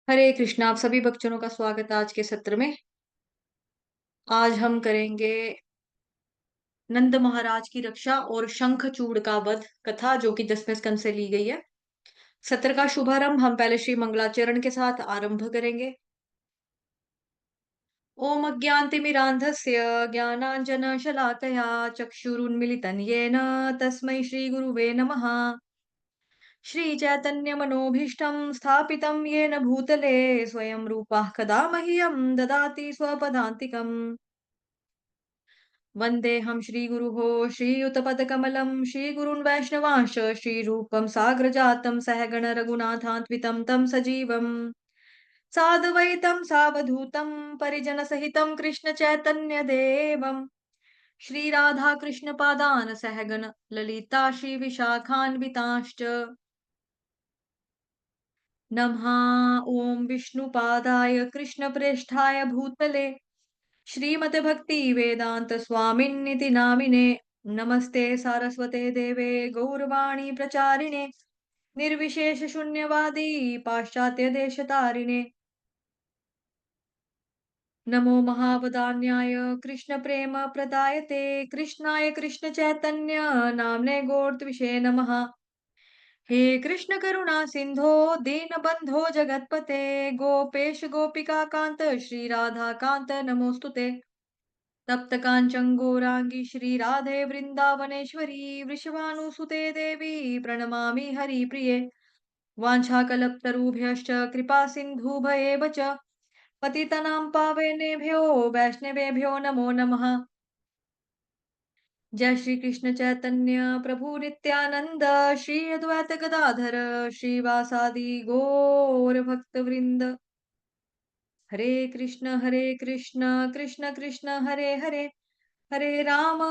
हरे कृष्णा। आप सभी भक्तजनों का स्वागत है आज के सत्र में। आज हम करेंगे नंद महाराज की रक्षा और शंखचूड़ का वध कथा, जो कि 10वें स्कंद से ली गई है। सत्र का शुभारंभ हम पहले श्री मंगलाचरण के साथ आरंभ करेंगे। ओम अज्ञानतिमिरान्धस्य ज्ञानाञ्जनशलाकया चक्षुरुन्मिलितं येन तस्मै श्रीगुरुवे नमः। श्रीचैतन्यमनोभीष्टं स्थापितं येन भूतले स्वयं रूपः कदा मह्यं ददाति स्वपदान्तिकम्। वन्देऽहं श्रीगुरुः श्रीयुतपदकमलं श्रीगुरून् वैष्णवांश्च श्रीरूपं साग्रजातं सहगण रघुनाथान्वितं तं सजीवम् साद्वैतं सावधूतं परिजनसहितं कृष्णचैतन्यदेवम् श्रीराधाकृष्णपादान् सहगण ललिता श्रीविशाखान्वितांश्च नमः। ॐ विष्णुपादाय कृष्णप्रेष्ठाय भूतले श्रीमते भक्ति वेदांत स्वामिन्निति नामिने नमस्ते सारस्वते देवे गौरवाणी प्रचारिणे निर्विशेष शून्यवादी पाश्चात्य देशतारिणे नमो महावदान्याय कृष्ण प्रेम प्रदायते कृष्णाय कृष्ण चैतन्य नामने गोर्त्विषे नमः। हे कृष्ण करुणा सिंधो दीनबंधो जगतपते गोपेश गोपिका कांत श्री राधा कांत नमोस्तुते। तप्त कांचन गौरांगी श्री राधे वृंदावनेश्वरी वृषभानुसुते देवी प्रणमामि हरिप्रिये। वाञ्छाकल्पतरुभ्यश्च कृपा सिन्धुभयेव च पतितनां पावनेभ्यो वैष्णवेभ्यो नमो नमः। जय श्री कृष्ण चैतन्य प्रभु नित्यानंद श्री अद्वैत गदाधर श्रीवासादि गौर भक्त वृंद। हरे कृष्ण कृष्ण कृष्ण हरे हरे हरे राम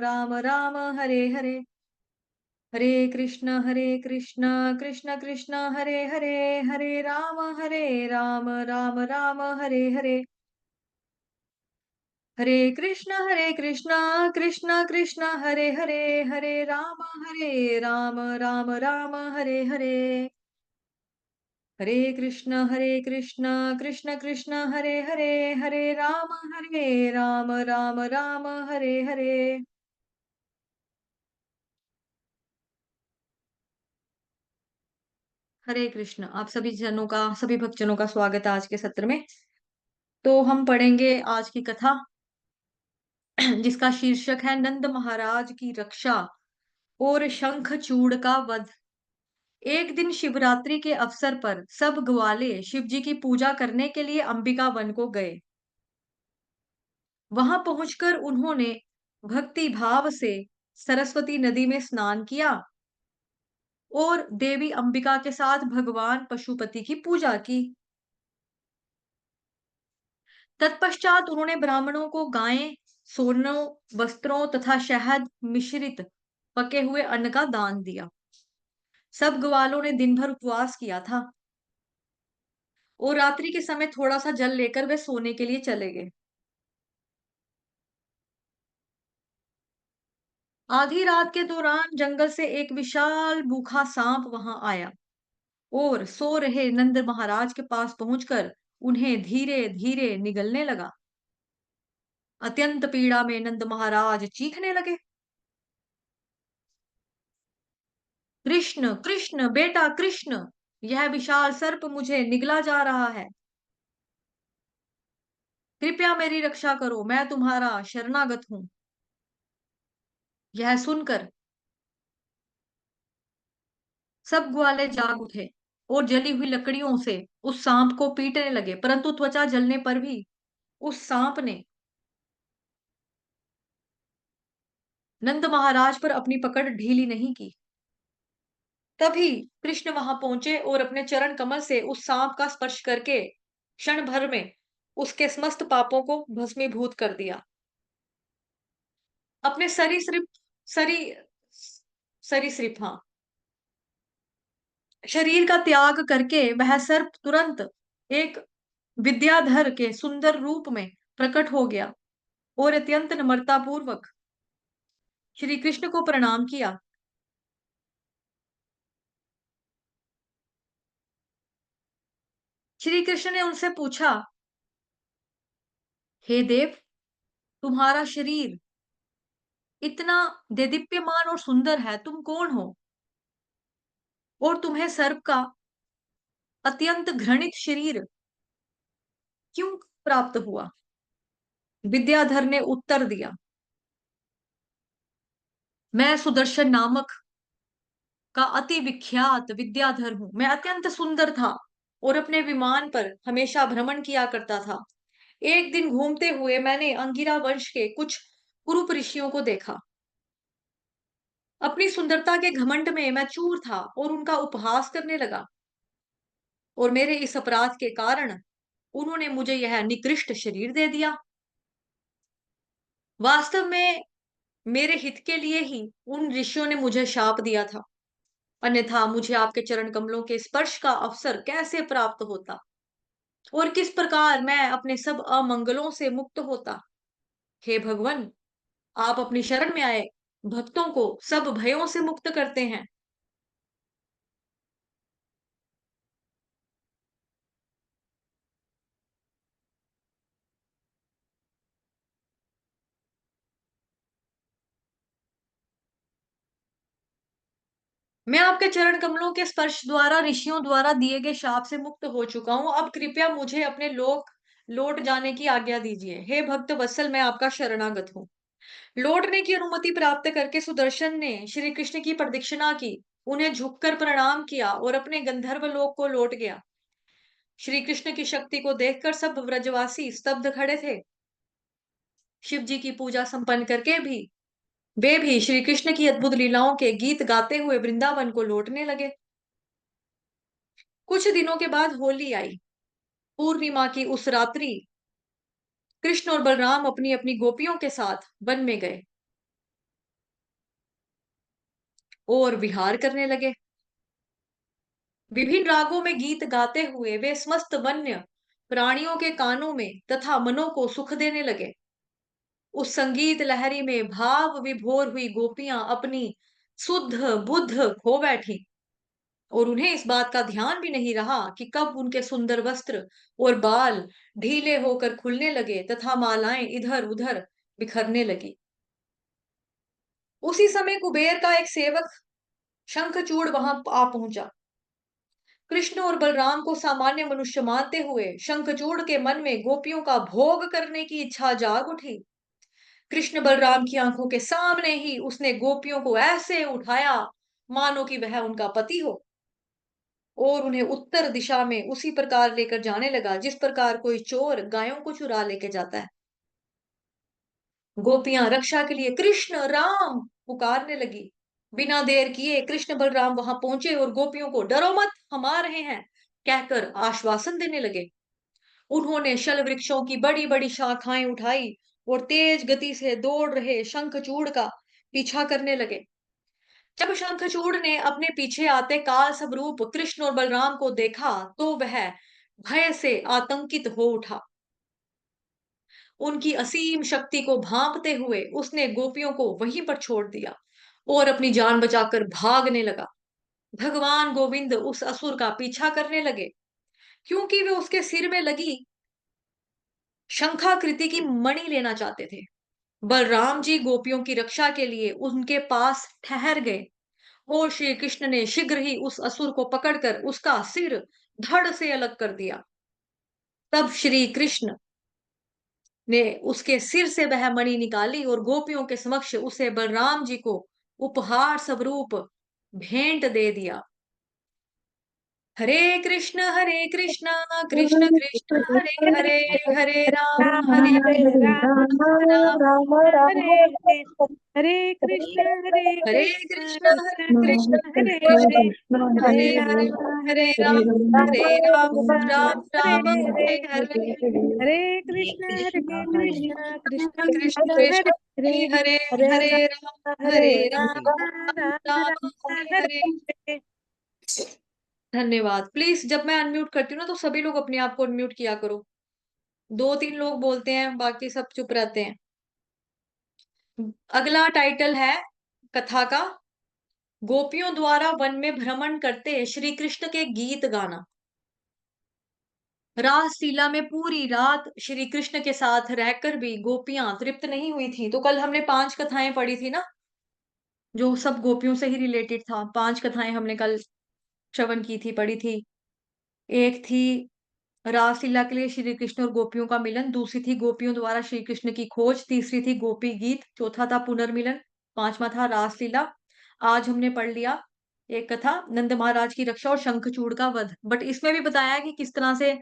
राम राम हरे हरे। हरे कृष्ण कृष्ण कृष्ण हरे हरे हरे राम राम राम हरे हरे। हरे कृष्ण कृष्ण कृष्ण हरे राम राम राम हरे हरे। हरे कृष्ण कृष्ण कृष्ण हरे राम राम राम हरे हरे। हरे कृष्ण। आप सभी भक्तजनों का स्वागत है आज के सत्र में। तो हम पढ़ेंगे आज की कथा जिसका शीर्षक है नंद महाराज की रक्षा और शंखचूड़ का वध। एक दिन शिवरात्रि के अवसर पर सब ग्वाले शिव जी की पूजा करने के लिए अंबिका वन को गए। वहां पहुंचकर उन्होंने भक्ति भाव से सरस्वती नदी में स्नान किया और देवी अंबिका के साथ भगवान पशुपति की पूजा की। तत्पश्चात उन्होंने ब्राह्मणों को गायें, सोनों, वस्त्रों तथा शहद मिश्रित पके हुए अन्न का दान दिया। सब ग्वालों ने दिन भर उपवास किया था और रात्रि के समय थोड़ा सा जल लेकर वे सोने के लिए चले गए। आधी रात के दौरान जंगल से एक विशाल भूखा सांप वहां आया और सो रहे नंद महाराज के पास पहुंचकर उन्हें धीरे धीरे निगलने लगा। अत्यंत पीड़ा में नंद महाराज चीखने लगे, कृष्ण कृष्ण बेटा कृष्ण, यह विशाल सर्प मुझे निगला जा रहा है। कृपया मेरी रक्षा करो, मैं तुम्हारा शरणागत हूं। यह सुनकर सब ग्वाले जाग उठे और जली हुई लकड़ियों से उस सांप को पीटने लगे, परंतु त्वचा जलने पर भी उस सांप ने नंद महाराज पर अपनी पकड़ ढीली नहीं की। तभी कृष्ण वहां पहुंचे और अपने चरण कमल से उस सांप का स्पर्श करके क्षण भर में उसके समस्त पापों को भस्मीभूत कर दिया। अपने सरी सरीसृप हाँ शरीर का त्याग करके वह सर्प तुरंत एक विद्याधर के सुंदर रूप में प्रकट हो गया और अत्यंत नम्रता पूर्वक श्री कृष्ण को प्रणाम किया। श्री कृष्ण ने उनसे पूछा, हे देव, तुम्हारा शरीर इतना देदीप्यमान और सुंदर है, तुम कौन हो? और तुम्हें सर्प का अत्यंत घृणित शरीर क्यों प्राप्त हुआ? विद्याधर ने उत्तर दिया, मैं सुदर्शन नामक का अति विख्यात विद्याधर हूँ। मैं अत्यंत सुंदर था और अपने विमान पर हमेशा भ्रमण किया करता था। एक दिन घूमते हुए मैंने अंगिरा वंश के कुछ कुरूप ऋषियों को देखा। अपनी सुंदरता के घमंड में मैं चूर था और उनका उपहास करने लगा, और मेरे इस अपराध के कारण उन्होंने मुझे यह निकृष्ट शरीर दे दिया। वास्तव में मेरे हित के लिए ही उन ऋषियों ने मुझे शाप दिया था, अन्यथा मुझे आपके चरण कमलों के स्पर्श का अवसर कैसे प्राप्त होता, और किस प्रकार मैं अपने सब अमंगलों से मुक्त होता। हे भगवान, आप अपनी शरण में आए भक्तों को सब भयों से मुक्त करते हैं। मैं आपके चरण कमलों के स्पर्श द्वारा ऋषियों द्वारा दिए गए शाप से मुक्त हो चुका हूँ। अब कृपया मुझे अपने लोक लौट जाने की आज्ञा दीजिए। हे भक्त वत्सल, मैं आपका शरणागत हूँ। लौटने की अनुमति प्राप्त करके सुदर्शन ने श्री कृष्ण की प्रदक्षिणा की, उन्हें झुककर प्रणाम किया और अपने गंधर्व लोक को लौट गया। श्री कृष्ण की शक्ति को देखकर सब व्रजवासी स्तब्ध खड़े थे। शिव जी की पूजा संपन्न करके भी वे भी श्री कृष्ण की अद्भुत लीलाओं के गीत गाते हुए वृंदावन को लौटने लगे। कुछ दिनों के बाद होली आई। पूर्णिमा की उस रात्रि कृष्ण और बलराम अपनी अपनी गोपियों के साथ वन में गए और विहार करने लगे। विभिन्न रागों में गीत गाते हुए वे समस्त वन्य प्राणियों के कानों में तथा मनों को सुख देने लगे। उस संगीत लहरी में भाव विभोर हुई गोपियां अपनी शुद्ध बुद्ध खो बैठी, और उन्हें इस बात का ध्यान भी नहीं रहा कि कब उनके सुंदर वस्त्र और बाल ढीले होकर खुलने लगे तथा मालाएं इधर उधर बिखरने लगी। उसी समय कुबेर का एक सेवक शंखचूड़ वहां आ पहुंचा। कृष्ण और बलराम को सामान्य मनुष्य मानते हुए शंखचूड़ के मन में गोपियों का भोग करने की इच्छा जाग उठी। कृष्ण बलराम की आंखों के सामने ही उसने गोपियों को ऐसे उठाया मानो कि वह उनका पति हो, और उन्हें उत्तर दिशा में उसी प्रकार लेकर जाने लगा जिस प्रकार कोई चोर गायों को चुरा लेके जाता है। गोपियां रक्षा के लिए कृष्ण राम पुकारने लगी। बिना देर किए कृष्ण बलराम वहां पहुंचे और गोपियों को डरो मत, हम आ रहे हैं कहकर आश्वासन देने लगे। उन्होंने शल वृक्षों की बड़ी बड़ी शाखाएं उठाई और तेज गति से दौड़ रहे शंखचूड़ का पीछा करने लगे। जब शंखचूड़ ने अपने पीछे आते काल स्वरूप कृष्ण और बलराम को देखा तो वह भय से आतंकित हो उठा। उनकी असीम शक्ति को भांपते हुए उसने गोपियों को वहीं पर छोड़ दिया और अपनी जान बचाकर भागने लगा। भगवान गोविंद उस असुर का पीछा करने लगे, क्योंकि वे उसके सिर में लगी शंखाकृति की मणि लेना चाहते थे। बलराम जी गोपियों की रक्षा के लिए उनके पास ठहर गए, और श्री कृष्ण ने शीघ्र ही उस असुर को पकड़कर उसका सिर धड़ से अलग कर दिया। तब श्री कृष्ण ने उसके सिर से वह मणि निकाली और गोपियों के समक्ष उसे बलराम जी को उपहार स्वरूप भेंट दे दिया। हरे कृष्ण कृष्ण कृष्ण हरे हरे, हरे हरे राम राम राम राम राम हरे हरे हरे हरे कृष्ण कृष्ण कृष्ण कृष्ण हरे हरे कृष्ण हरे हरे राम हरे हरे राम राम राम हरे राम हरे हरे हरे। हरे कृष्ण हरे कृष्ण कृष्ण कृष्ण कृष्ण हरे कृष्ण हरे हरे हरे, हरे हरे हरे राम राम राम राम हरे हरे। हरे धन्यवाद। प्लीज जब मैं अनम्यूट करती हूँ ना तो सभी लोग अपने आप को अनम्यूट किया करो। दो तीन लोग बोलते हैं, बाकी सब चुप रहते हैं। अगला टाइटल है कथा का, गोपियों द्वारा वन में भ्रमण करते श्री कृष्ण के गीत गाना। रासलीला में पूरी रात श्री कृष्ण के साथ रहकर भी गोपियां तृप्त नहीं हुई थी। तो कल हमने 5 कथाएं पढ़ी थी ना, जो सब गोपियों से ही रिलेटेड था। 5 कथाएं हमने कल श्रवण की थी, पढ़ी थी। एक थी रासलीला के लिए श्री कृष्ण और गोपियों का मिलन, दूसरी थी गोपियों द्वारा श्री कृष्ण की खोज, तीसरी थी गोपी गीत, चौथा था पुनर्मिलन, पांचवा था रासलीला। आज हमने पढ़ लिया एक कथा, नंद महाराज की रक्षा और शंखचूड़ का वध। बट इसमें भी बताया कि किस तरह से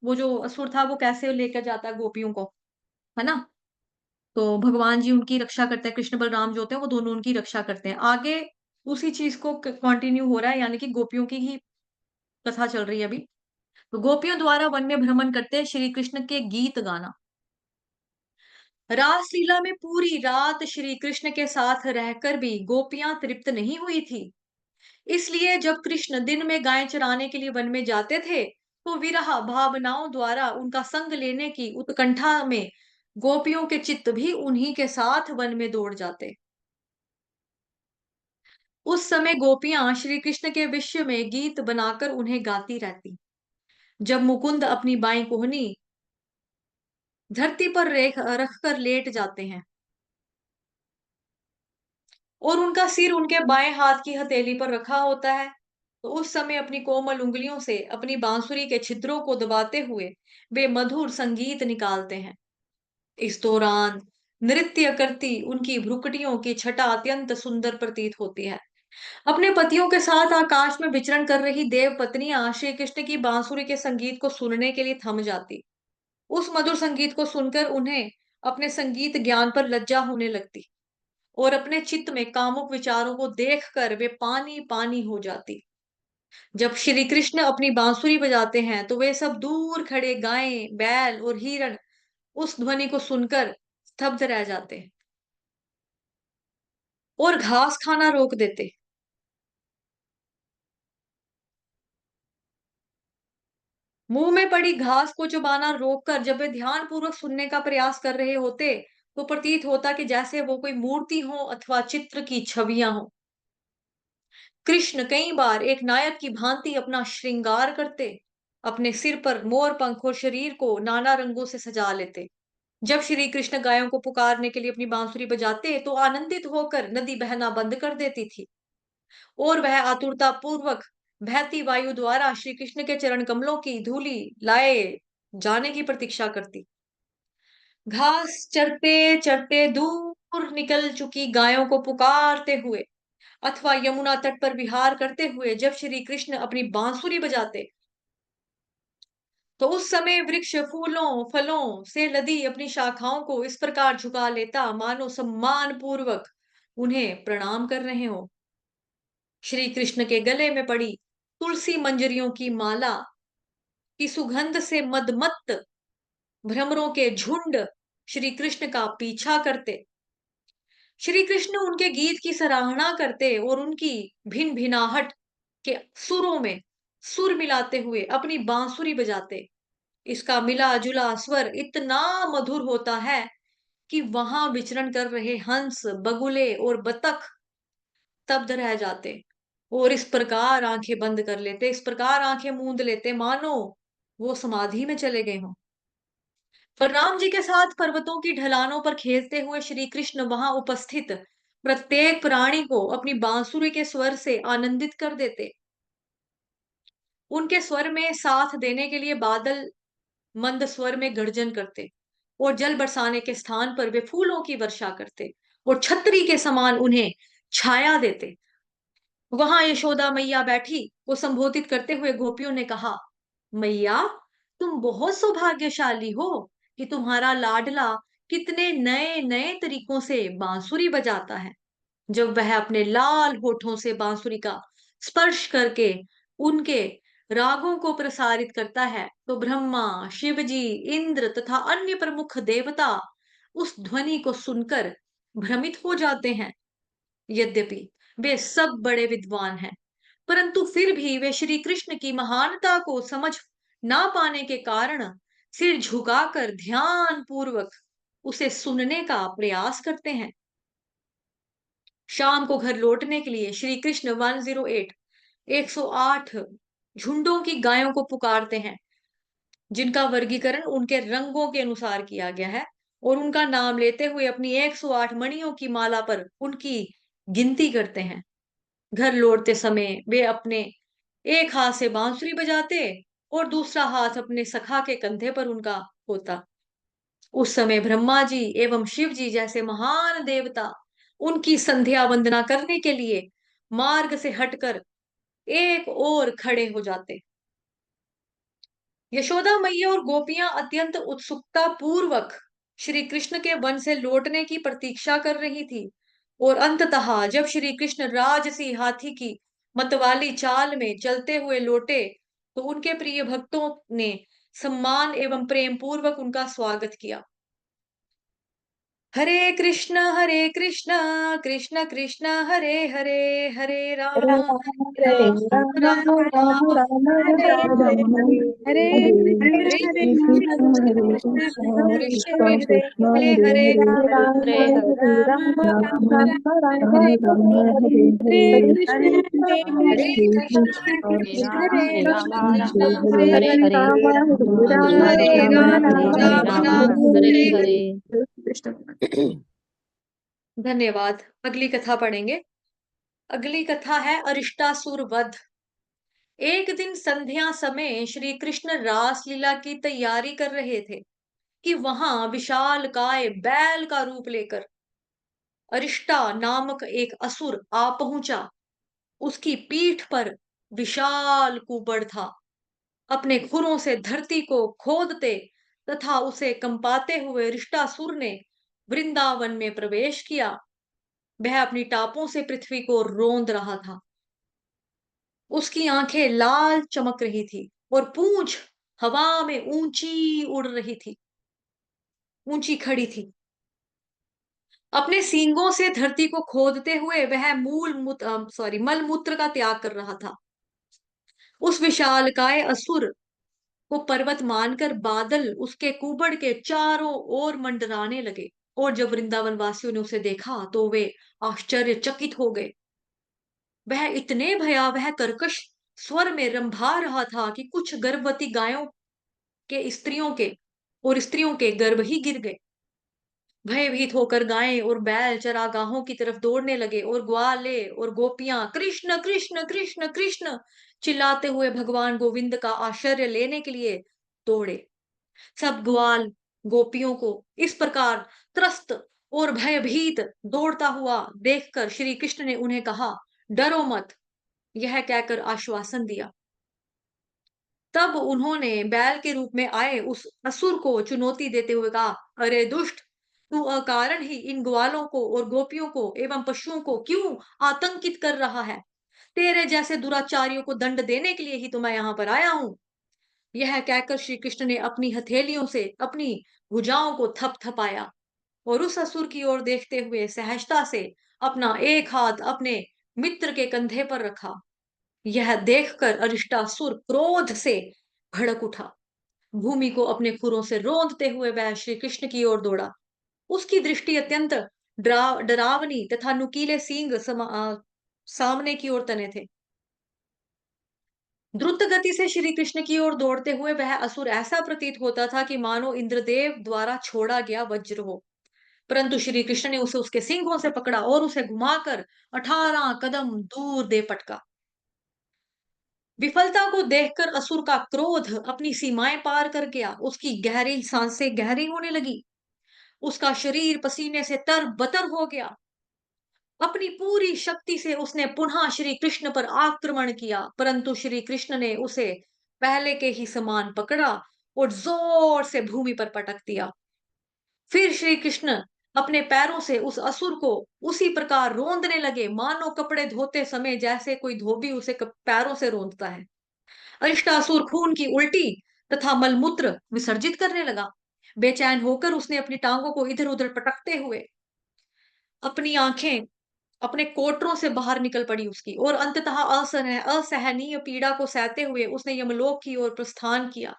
वो जो असुर था वो कैसे लेकर जाता है गोपियों को, है ना। तो भगवान जी उनकी रक्षा करते हैं, कृष्ण बलराम जो होते हैं वो दोनों उनकी रक्षा करते हैं। आगे उसी चीज को कंटिन्यू हो रहा है, यानी कि गोपियों की ही कथा चल रही है अभी। तो गोपियों द्वारा वन में भ्रमण करते श्री कृष्ण के गीत गाना। रासलीला में पूरी रात श्री कृष्ण के साथ रहकर भी गोपियां तृप्त नहीं हुई थी। इसलिए जब कृष्ण दिन में गाय चराने के लिए वन में जाते थे, तो विरह भावनाओं द्वारा उनका संग लेने की उत्कंठा में गोपियों के चित्त भी उन्हीं के साथ वन में दौड़ जाते। उस समय गोपियां श्री कृष्ण के विषय में गीत बनाकर उन्हें गाती रहती। जब मुकुंद अपनी बाईं कोहनी धरती पर रख कर लेट जाते हैं और उनका सिर उनके बाएं हाथ की हथेली पर रखा होता है, तो उस समय अपनी कोमल उंगलियों से अपनी बांसुरी के छिद्रों को दबाते हुए वे मधुर संगीत निकालते हैं। इस दौरान नृत्य करती उनकी भ्रुकुटियों की छटा अत्यंत सुंदर प्रतीत होती है। अपने पतियों के साथ आकाश में विचरण कर रही देव पत्नियां श्री कृष्ण की बांसुरी के संगीत को सुनने के लिए थम जाती। उस मधुर संगीत को सुनकर उन्हें अपने संगीत ज्ञान पर लज्जा होने लगती और अपने चित्त में कामुक विचारों को देखकर वे पानी पानी हो जाती। जब श्री कृष्ण अपनी बांसुरी बजाते हैं तो वे सब दूर खड़े गायें, बैल और हिरण उस ध्वनि को सुनकर स्तब्ध रह जाते और घास खाना रोक देते। मुंह में पड़ी घास को चबाना रोककर जब वे ध्यान पूर्वक सुनने का प्रयास कर रहे होते, तो प्रतीत होता कि जैसे वो कोई मूर्ति हो अथवा चित्र की छवियां हो। कृष्ण कई बार एक नायक की भांति अपना श्रृंगार करते, अपने सिर पर मोर पंख और शरीर को नाना रंगों से सजा लेते। जब श्री कृष्ण गायों को पुकारने के लिए अपनी बांसुरी बजाते, तो आनंदित होकर नदी बहना बंद कर देती थी और वह आतुरता पूर्वक बहती वायु द्वारा श्री कृष्ण के चरण कमलों की धूलि लाए जाने की प्रतीक्षा करती। घास चरते चरते दूर निकल चुकी गायों को पुकारते हुए अथवा यमुना तट पर विहार करते हुए जब श्री कृष्ण अपनी बांसुरी बजाते, तो उस समय वृक्ष फूलों फलों से लदी अपनी शाखाओं को इस प्रकार झुका लेता मानो सम्मान पूर्वक उन्हें प्रणाम कर रहे हो। श्री कृष्ण के गले में पड़ी तुलसी मंजरियों की माला की सुगंध से मदमत्त भ्रमरों के झुंड श्री कृष्ण का पीछा करते। श्री कृष्ण उनके गीत की सराहना करते और उनकी भिन भिनाहट के सुरों में सुर मिलाते हुए अपनी बांसुरी बजाते। इसका मिला जुला स्वर इतना मधुर होता है कि वहां विचरण कर रहे हंस, बगुले और बतख स्तब्ध रह जाते और इस प्रकार आंखें बंद कर लेते, इस प्रकार आंखें मूंद लेते मानो वो समाधि में चले गए हों। बलराम जी के साथ पर्वतों की ढलानों पर खेलते हुए श्री कृष्ण वहां उपस्थित प्रत्येक प्राणी को अपनी बांसुरी के स्वर से आनंदित कर देते। उनके स्वर में साथ देने के लिए बादल मंद स्वर में गर्जन करते और जल बरसाने के स्थान पर वे फूलों की वर्षा करते और छतरी के समान उन्हें छाया देते। वहां यशोदा मैया बैठी को संबोधित करते हुए गोपियों ने कहा, मैया, तुम बहुत सौभाग्यशाली हो कि तुम्हारा लाडला कितने नए नए तरीकों से बांसुरी बजाता है। जब वह अपने लाल होठों से बांसुरी का स्पर्श करके उनके रागों को प्रसारित करता है, तो ब्रह्मा, शिवजी, इंद्र तथा अन्य प्रमुख देवता उस ध्वनि को सुनकर भ्रमित हो जाते हैं। यद्यपि वे सब बड़े विद्वान हैं, परंतु फिर भी वे श्री कृष्ण की महानता को समझ ना पाने के कारण सिर झुकाकर ध्यान पूर्वक उसे सुनने का प्रयास करते हैं। शाम को घर लौटने के लिए श्री कृष्ण 108 108 झुंडों की गायों को पुकारते हैं जिनका वर्गीकरण उनके रंगों के अनुसार किया गया है, और उनका नाम लेते हुए अपनी 108 मणियों की माला पर उनकी गिनती करते हैं। घर लौटते समय वे अपने एक हाथ से बांसुरी बजाते और दूसरा हाथ अपने सखा के कंधे पर उनका होता। उस समय ब्रह्मा जी एवं शिव जी जैसे महान देवता उनकी संध्या वंदना करने के लिए मार्ग से हटकर एक ओर खड़े हो जाते। यशोदा मैया और गोपियां अत्यंत उत्सुकता पूर्वक श्री कृष्ण के वन से लौटने की प्रतीक्षा कर रही थी, और अंततः जब श्री कृष्ण राजसी हाथी की मतवाली चाल में चलते हुए लौटे, तो उनके प्रिय भक्तों ने सम्मान एवं प्रेम पूर्वक उनका स्वागत किया। हरे कृष्ण कृष्ण कृष्ण हरे हरे, हरे राम हरे राम राम राम राम राम राम हरे राम हरे। हरे हरे कृष्ण हरे कृष्ण कृष्ण कृष्ण कृष्ण कृष्ण हरे हरे हरे, हरे हरे राम राम राम हरे हरे कृष्ण हरे हरे कृष्ण कृष्ण हरे कृष्ण राम हरे राम कृष्ण हरे हरे हरे राम हरे राम राम राम राम हरे राम राम राम हरे हरे हरे। धन्यवाद। अगली कथा पढ़ेंगे। अगली कथा है अरिष्टासुर वध। एक दिन संध्या समय श्री कृष्ण रास लीला की तैयारी कर रहे थे कि वहां विशाल काय बैल का रूप लेकर अरिष्टा नामक एक असुर आ पहुंचा। उसकी पीठ पर विशाल कुबड़ था। अपने खुरों से धरती को खोदते तथा उसे कंपाते हुए अरिष्टासुर ने वृंदावन में प्रवेश किया। वह अपनी टापों से पृथ्वी को रोंद रहा था। उसकी आंखें लाल चमक रही थी और पूंछ हवा में ऊंची उड़ रही थी, ऊंची खड़ी थी। अपने सींगों से धरती को खोदते हुए वह मल मूत्र का त्याग कर रहा था। उस विशालकाय असुर को पर्वत मानकर बादल उसके कुबड़ के चारों ओर मंडराने लगे, और जब वृंदावन वासियों ने उसे देखा तो वे आश्चर्यचकित हो गए। वह इतने भयावह कर्कश स्वर में रंभा रहा था कि कुछ गर्भवती गायों के स्त्रियों के गर्भ ही गिर गए। भयभीत होकर गायें और बैल चरागाहों की तरफ दौड़ने लगे, और ग्वाले और गोपियां कृष्ण कृष्ण कृष्ण कृष्ण चिल्लाते हुए भगवान गोविंद का आश्चर्य लेने के लिए दौड़े। सब ग्वाल गोपियों को इस प्रकार त्रस्त और भयभीत दौड़ता हुआ देखकर श्री कृष्ण ने उन्हें कहा, डरो मत। यह कहकर आश्वासन दिया। तब उन्होंने बैल के रूप में आए उस असुर को चुनौती देते हुए कहा, अरे दुष्ट, तू अकारण ही इन ग्वालों को और गोपियों को एवं पशुओं को क्यों आतंकित कर रहा है? तेरे जैसे दुराचारियों को दंड देने के लिए ही तो मैं यहाँ पर आया हूँ। यह कहकर श्री कृष्ण ने अपनी हथेलियों से अपनी भुजाओं को थपथपाया, और उस असुर की ओर देखते हुए सहजता से अपना एक हाथ अपने मित्र के कंधे पर रखा। यह देखकर अरिष्टासुर क्रोध से भड़क उठा। भूमि को अपने खुरों से रौंदते हुए वह श्री कृष्ण की ओर दौड़ा। उसकी दृष्टि अत्यंत डरावनी तथा नुकीले सींग सामने की ओर तने थे। द्रुत गति से श्री कृष्ण की ओर दौड़ते हुए वह असुर ऐसा प्रतीत होता था कि मानो इंद्रदेव द्वारा छोड़ा गया वज्र हो। परंतु श्री कृष्ण ने उसे उसके सींगों से पकड़ा और उसे घुमाकर 18 कदम दूर दे पटका। विफलता को देखकर असुर का क्रोध अपनी सीमाएं पार कर गया। उसकी गहरी सांसें गहरी होने लगी। उसका शरीर पसीने से तरबतर हो गया। अपनी पूरी शक्ति से उसने पुनः श्री कृष्ण पर आक्रमण किया, परंतु श्री कृष्ण ने उसे पहले के ही समान पकड़ा और जोर से भूमि पर पटक दिया। फिर श्री कृष्ण अपने पैरों से उस असुर को उसी प्रकार रोंदने लगे, मानो कपड़े धोते समय जैसे कोई धोबी उसे पैरों से रोंदता है। अरिष्टासुर खून की उल्टी तथा मलमूत्र विसर्जित करने लगा। बेचैन होकर उसने अपनी टांगों को इधर उधर पटकते हुए अपनी आंखें अपने कोटरों से बाहर निकल पड़ी उसकी, और अंततः असहनीय पीड़ा को सहते हुए उसने यमलोक की ओर प्रस्थान किया।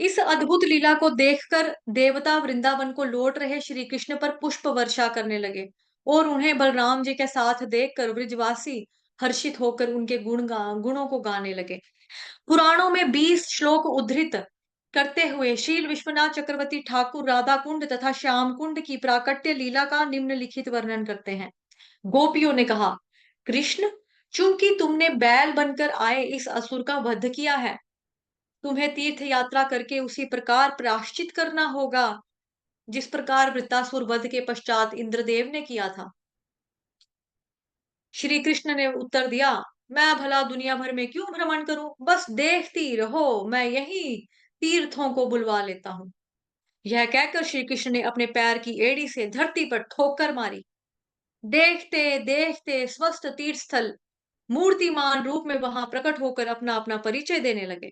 इस अद्भुत लीला को देखकर देवता वृंदावन को लौट रहे श्री कृष्ण पर पुष्प वर्षा करने लगे, और उन्हें बलराम जी के साथ देखकर ब्रजवासी हर्षित होकर उनके गुणों को गाने लगे। पुराणों में 20 श्लोक उद्धृत करते हुए शील विश्वनाथ चक्रवर्ती ठाकुर राधा कुंड तथा श्याम कुंड की प्राकट्य लीला का निम्नलिखित वर्णन करते हैं। गोपियों ने कहा, कृष्ण, चूंकि तुमने बैल बनकर आए इस असुर का वध किया है, तुम्हें तीर्थ यात्रा करके उसी प्रकार प्रायश्चित करना होगा जिस प्रकार वृत्तासुर वध के पश्चात इंद्रदेव ने किया था। श्री कृष्ण ने उत्तर दिया, मैं भला दुनिया भर में क्यों भ्रमण करूं, बस देखती रहो, मैं यही तीर्थों को बुलवा लेता हूं। यह कहकर श्री कृष्ण ने अपने पैर की एड़ी से धरती पर ठोकर मारी। देखते देखते स्वस्थ तीर्थ स्थल मूर्तिमान रूप में वहां प्रकट होकर अपना अपना परिचय देने लगे।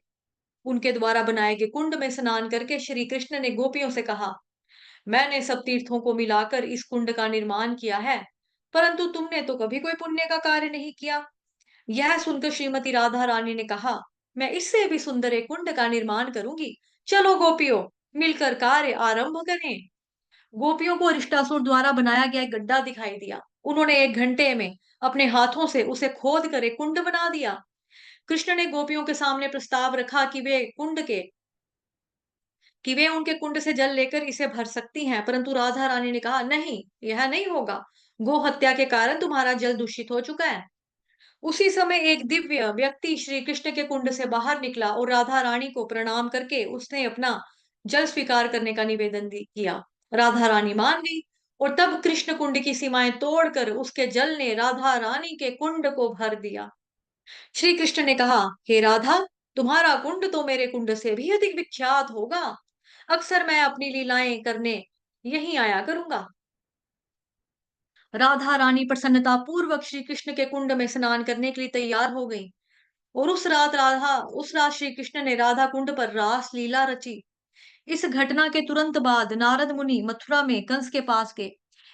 उनके द्वारा बनाए गए कुंड में स्नान करके श्री कृष्ण ने गोपियों से कहा, मैंने सब तीर्थों को मिलाकर इस कुंड का निर्माण किया है, परंतु तुमने तो कभी कोई पुण्य का कार्य नहीं किया। यह सुनकर श्रीमती राधा रानी ने कहा, मैं इससे भी सुंदर एक कुंड का निर्माण करूंगी। चलो गोपियों, मिलकर कार्य आरंभ करें। गोपियों को अरिष्टासुर द्वारा बनाया गया एक गड्ढा दिखाई दिया। उन्होंने 1 घंटे में अपने हाथों से उसे खोद कर एक कुंड बना दिया। कृष्ण ने गोपियों के सामने प्रस्ताव रखा कि वे उनके कुंड से जल लेकर इसे भर सकती हैं, परंतु राधा रानी ने कहा, नहीं, यह नहीं होगा। गो हत्या के कारण तुम्हारा जल दूषित हो चुका है। उसी समय एक दिव्य व्यक्ति श्री कृष्ण के कुंड से बाहर निकला और राधा रानी को प्रणाम करके उसने अपना जल स्वीकार करने का निवेदन किया। राधा रानी मान गई और तब कृष्ण कुंड की सीमाएं तोड़कर उसके जल ने राधा रानी के कुंड को भर दिया। श्री कृष्ण ने कहा, हे राधा, तुम्हारा कुंड तो मेरे कुंड से भी अधिक विख्यात होगा। अक्सर मैं अपनी लीलाएं करने यहीं आया करूंगा। राधा रानी प्रसन्नता पूर्वक श्री कृष्ण के कुंड में स्नान करने के लिए तैयार हो गई और उस रात श्री कृष्ण ने राधा कुंड पर रास लीला रची। इस घटना के तुरंत बाद नारद मुनि मथुरा में कंस के पास गए।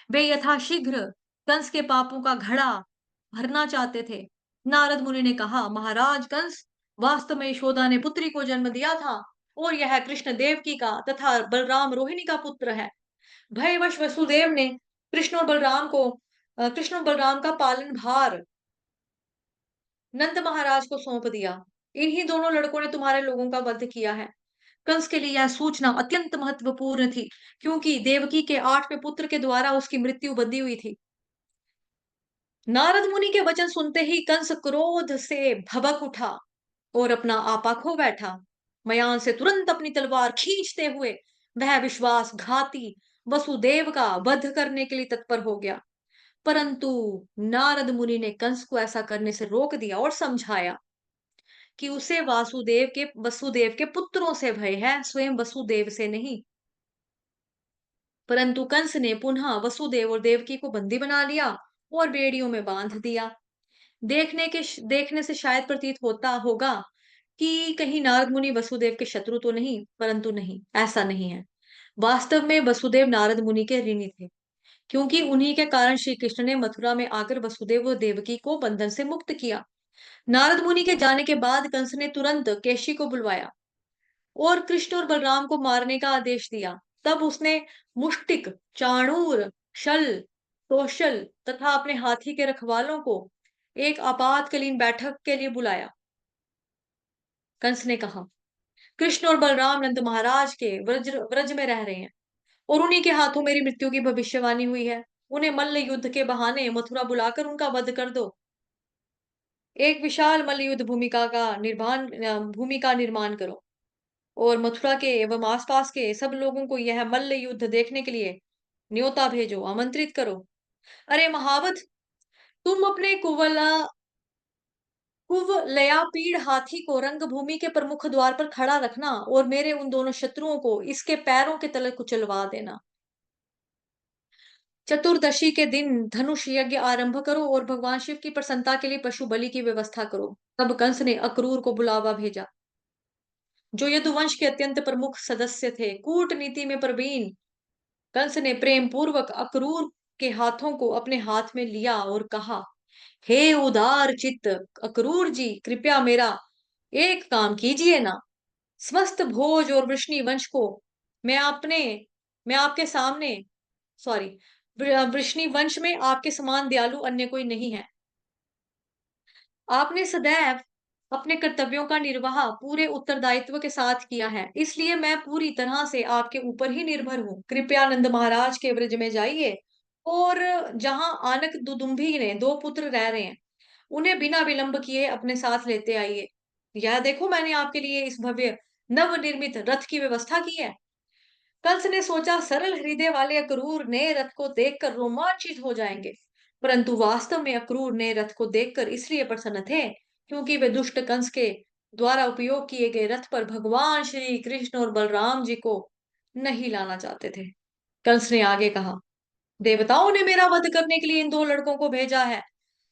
वे यथाशीघ्र कंस के पापों का घड़ा भरना चाहते थे। नारद मुनि ने कहा, महाराज कंस वास्तव में यशोदा ने पुत्री को जन्म दिया था और यह कृष्ण देवकी का तथा बलराम रोहिणी का पुत्र है। भयवश वसुदेव ने कृष्ण और बलराम का पालन भार नंद महाराज को सौंप दिया। इन्हीं दोनों लड़कों ने तुम्हारे लोगों का वध किया है। कंस के लिए यह सूचना अत्यंत महत्वपूर्ण थी, क्योंकि देवकी के 8वें पुत्र के द्वारा उसकी मृत्यु बंधी हुई थी। नारद मुनि के वचन सुनते ही कंस क्रोध से भभक उठा और अपना आपा खो बैठा। मयान से तुरंत अपनी तलवार खींचते हुए वह विश्वासघाती वसुदेव का वध करने के लिए तत्पर हो गया। परंतु नारद मुनि ने कंस को ऐसा करने से रोक दिया और समझाया कि उसे वसुदेव के पुत्रों से भय है, स्वयं वसुदेव से नहीं। परंतु कंस ने पुनः वसुदेव और देवकी को बंदी बना लिया और बेड़ियों में बांध दिया। देखने से शायद प्रतीत होता होगा कि कहीं नारद मुनि वसुदेव के शत्रु तो नहीं, परंतु नहीं, ऐसा नहीं है। वास्तव में वसुदेव नारद मुनि के ऋणी थे, क्योंकि उन्हीं के कारण श्री कृष्ण ने मथुरा में आकर वसुदेव और देवकी को बंधन से मुक्त किया। नारद मुनि के जाने के बाद कंस ने तुरंत केशी को बुलवाया और कृष्ण और बलराम को मारने का आदेश दिया। तब उसने मुष्टिक, चाणूर, शल, तोशल तथा अपने हाथी के रखवालों को एक आपातकालीन बैठक के लिए बुलाया। कंस ने कहा, कृष्ण और बलराम नंद महाराज के व्रज में रह रहे हैं और उन्हीं के हाथों मेरी मृत्यु की भविष्यवाणी हुई है। उन्हें मल्ल युद्ध के बहाने मथुरा बुलाकर उनका वध कर दो। एक विशाल मल्ल युद्ध भूमि का निर्माण करो और मथुरा के एवं आसपास के सब लोगों को यह मल्ल युद्ध देखने के लिए न्योता भेजो, आमंत्रित करो। अरे महावत, तुम अपने कुवलयापीड़ हाथी को रंगभूमि के प्रमुख द्वार पर खड़ा रखना और मेरे उन दोनों शत्रुओं को इसके पैरों के तले कुचलवा देना। चतुर्दशी के दिन धनुष यज्ञ आरंभ करो और भगवान शिव की प्रसन्नता के लिए पशु बलि की व्यवस्था करो। तब कंस ने अक्रूर को बुलावा भेजा, जो यदुवंश के अत्यंत प्रमुख सदस्य थे। कूटनीति में प्रवीण कंस ने प्रेम पूर्वक अक्रूर के हाथों को अपने हाथ में लिया और कहा, हे उदार चित्त अक्रूर जी, कृपया मेरा एक काम कीजिए ना। समस्त भोज और वृष्णि वंश को मैं अपने मैं आपके सामने सॉरी वृष्णि वंश में आपके समान दयालु अन्य कोई नहीं है। आपने सदैव अपने कर्तव्यों का निर्वाह पूरे उत्तरदायित्व के साथ किया है, इसलिए मैं पूरी तरह से आपके ऊपर ही निर्भर हूँ। कृपया नंद महाराज के ब्रज में जाइए और जहाँ आनक दुदुम्भी ने 2 पुत्र रह रहे हैं, उन्हें बिना विलंब किए अपने साथ लेते आइए। यह देखो, मैंने आपके लिए इस भव्य नवनिर्मित रथ की व्यवस्था की है। कंस ने सोचा सरल हृदय वाले अक्रूर ने रथ को देखकर रोमांचित हो जाएंगे, परंतु वास्तव में अक्रूर ने रथ को देखकर इसलिए प्रसन्न थे क्योंकि वे दुष्ट कंस के द्वारा उपयोग किए गए रथ पर भगवान श्री कृष्ण और बलराम जी को नहीं लाना चाहते थे। कंस ने आगे कहा, देवताओं ने मेरा वध करने के लिए इन 2 लड़कों को भेजा है।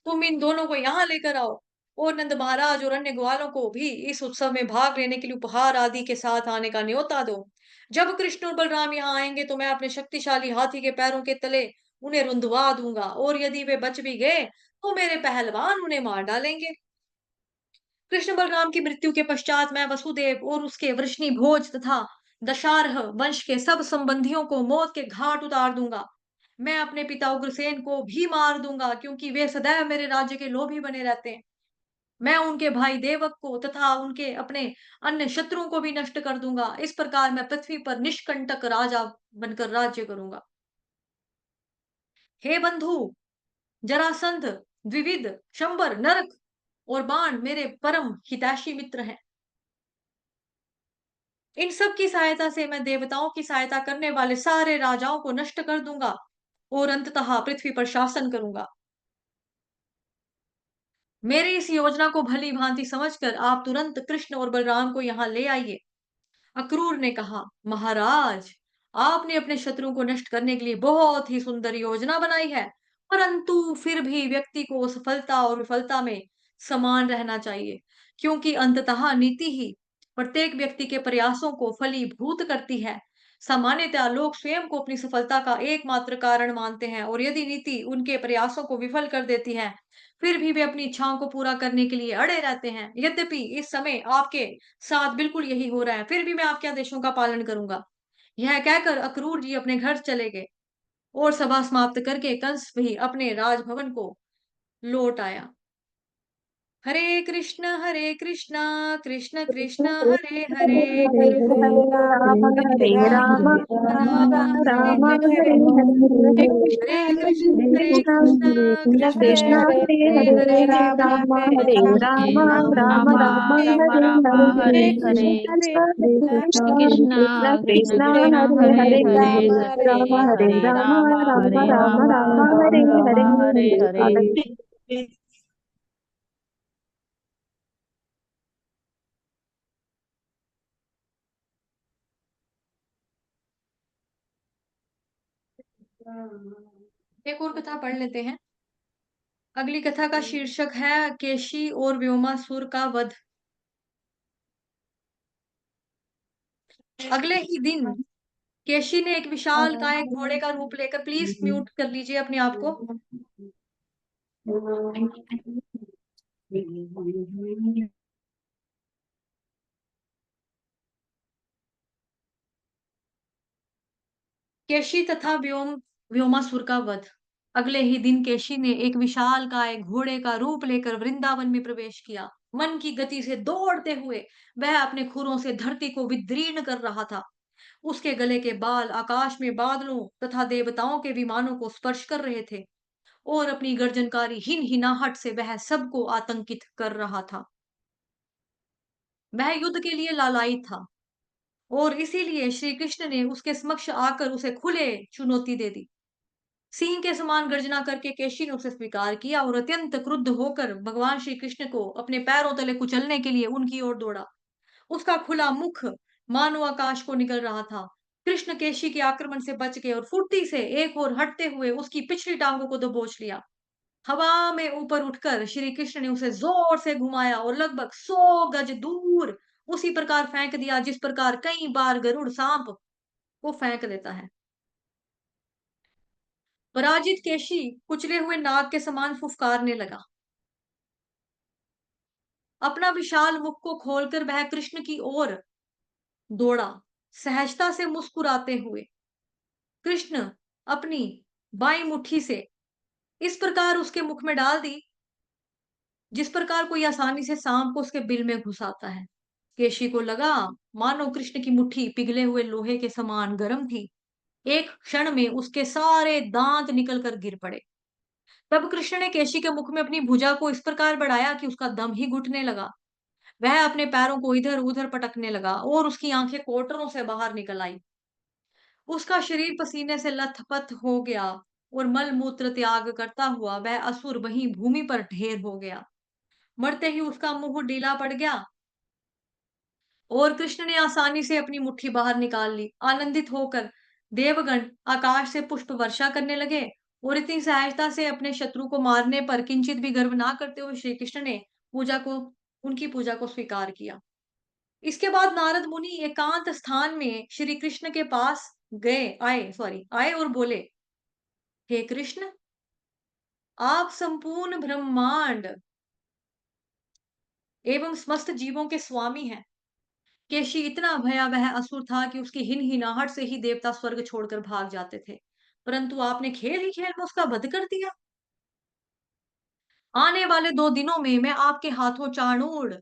तुम इन दोनों को यहाँ लेकर आओ और नंद महाराज और अन्य ग्वालों को भी इस उत्सव में भाग लेने के लिए उपहार आदि के साथ आने का न्योता दो। जब कृष्ण और बलराम यहाँ आएंगे तो मैं अपने शक्तिशाली हाथी के पैरों के तले उन्हें रुंधवा दूंगा और यदि वे बच भी गए तो मेरे पहलवान उन्हें मार डालेंगे। कृष्ण बलराम की मृत्यु के पश्चात मैं वसुदेव और उसके वृष्णि भोज तथा दशारह वंश के सब संबंधियों को मौत के घाट उतार दूंगा। मैं अपने पिता उग्रसेन को भी मार दूंगा क्योंकि वे सदैव मेरे राज्य के लोभी बने रहते हैं। मैं उनके भाई देवक को तथा उनके अपने अन्य शत्रुओं को भी नष्ट कर दूंगा। इस प्रकार मैं पृथ्वी पर निष्कंटक राजा बनकर राज्य करूंगा। हे बंधु, जरासंध, द्विविद, शंबर, नरक और बाण मेरे परम हितैषी मित्र हैं। इन सब की सहायता से मैं देवताओं की सहायता करने वाले सारे राजाओं को नष्ट कर दूंगा और अंततः पृथ्वी पर शासन करूंगा। मेरी इस योजना को भली भांति समझकर आप तुरंत कृष्ण और बलराम को यहाँ ले आइए। अक्रूर ने कहा, महाराज, आपने अपने शत्रुओं को नष्ट करने के लिए बहुत ही सुंदर योजना बनाई है, परंतु फिर भी व्यक्ति को सफलता और विफलता में समान रहना चाहिए, क्योंकि अंततः नीति ही प्रत्येक व्यक्ति के प्रयासों को फलीभूत करती है। सामान्यतः लोग स्वयं को अपनी सफलता का एकमात्र कारण मानते हैं और यदि नीति उनके प्रयासों को विफल कर देती है, फिर भी वे अपनी इच्छाओं को पूरा करने के लिए अड़े रहते हैं। यद्यपि इस समय आपके साथ बिल्कुल यही हो रहा है, फिर भी मैं आपके आदेशों का पालन करूंगा। यह कहकर अक्रूर जी अपने घर चले गए और सभा समाप्त करके कंस भी अपने राजभवन को लौट आया। हरे कृष्णा कृष्ण कृष्ण हरे हरे, हरे हरे हरे हरे राम राम हरे राम हरे, हरे हरे हरे हरे कृष्णा कृष्ण कृष्ण कृष्ण कृष्ण हरे हरे हरे हरे, हरे राम राम राम हरे हरे हरे कृष्ण कृष्ण कृष्ण हरे हरे हरे राम राम राम राम हरे हरे। माता की एक और कथा पढ़ लेते हैं। अगली कथा का शीर्षक है केशी और व्योमासुर का वध। अगले ही दिन केशी ने एक विशाल काय घोड़े का रूप लेकर, प्लीज म्यूट कर लीजिए अपने आप को। केशी तथा व्योमासुर का वध। अगले ही दिन केशी ने एक विशाल काय घोड़े का रूप लेकर वृंदावन में प्रवेश किया। मन की गति से दौड़ते हुए वह अपने खुरों से धरती को विदीर्ण कर रहा था। उसके गले के बाल आकाश में बादलों तथा देवताओं के विमानों को स्पर्श कर रहे थे और अपनी गर्जनकारी हिनहिनाहट से वह सबको आतंकित कर रहा था। वह युद्ध के लिए लालायित था और इसीलिए श्री कृष्ण ने उसके समक्ष आकर उसे खुले चुनौती दे दी। सिंह के समान गर्जना करके केशी ने उसे स्वीकार किया और अत्यंत क्रुद्ध होकर भगवान श्री कृष्ण को अपने पैरों तले कुचलने के लिए उनकी ओर दौड़ा। उसका खुला मुख मानो आकाश को निकल रहा था। कृष्ण केशी के आक्रमण से बच गए और फुर्ती से एक ओर हटते हुए उसकी पिछली टांगों को दबोच लिया। हवा में ऊपर उठकर श्री कृष्ण ने उसे जोर से घुमाया और लगभग 100 गज दूर उसी प्रकार फेंक दिया जिस प्रकार कई बार गरुड़ सांप को फेंक देता है। पराजित केशी कुचले हुए नाग के समान फुफकारने लगा। अपना विशाल मुख को खोलकर वह कृष्ण की ओर दौड़ा, सहजता से मुस्कुराते हुए। कृष्ण अपनी बाई मुट्ठी से इस प्रकार उसके मुख में डाल दी जिस प्रकार कोई आसानी से सांप को उसके बिल में घुसाता है। केशी को लगा मानो कृष्ण की मुट्ठी पिघले हुए लोहे के समान गर्म थी। एक क्षण में उसके सारे दांत निकलकर गिर पड़े। तब कृष्ण ने केशी के मुख में अपनी भुजा को इस प्रकार बढ़ाया कि उसका दम ही घुटने लगा। वह अपने पैरों को इधर उधर पटकने लगा और उसकी आंखें कोटरों से बाहर निकल आई। उसका शरीर पसीने से लथपथ हो गया और मल मूत्र त्याग करता हुआ वह असुर वहीं भूमि पर ढेर हो गया। मरते ही उसका मुंह ढीला पड़ गया और कृष्ण ने आसानी से अपनी मुट्ठी बाहर निकाल ली। आनंदित होकर देवगण आकाश से पुष्प वर्षा करने लगे और इतनी सहजता से अपने शत्रु को मारने पर किंचित भी गर्व ना करते हुए श्री कृष्ण ने पूजा को उनकी पूजा को स्वीकार किया। इसके बाद नारद मुनि एकांत स्थान में श्री कृष्ण के पास आए और बोले, हे कृष्ण, आप संपूर्ण ब्रह्मांड एवं समस्त जीवों के स्वामी हैं। केशी इतना भयावह असुर था कि उसकी हिनहिनाहट से ही देवता स्वर्ग छोड़कर भाग जाते थे, परंतु आपने खेल ही खेल में उसका वध कर दिया। आने वाले 2 दिनों में मैं आपके हाथों चाणूर,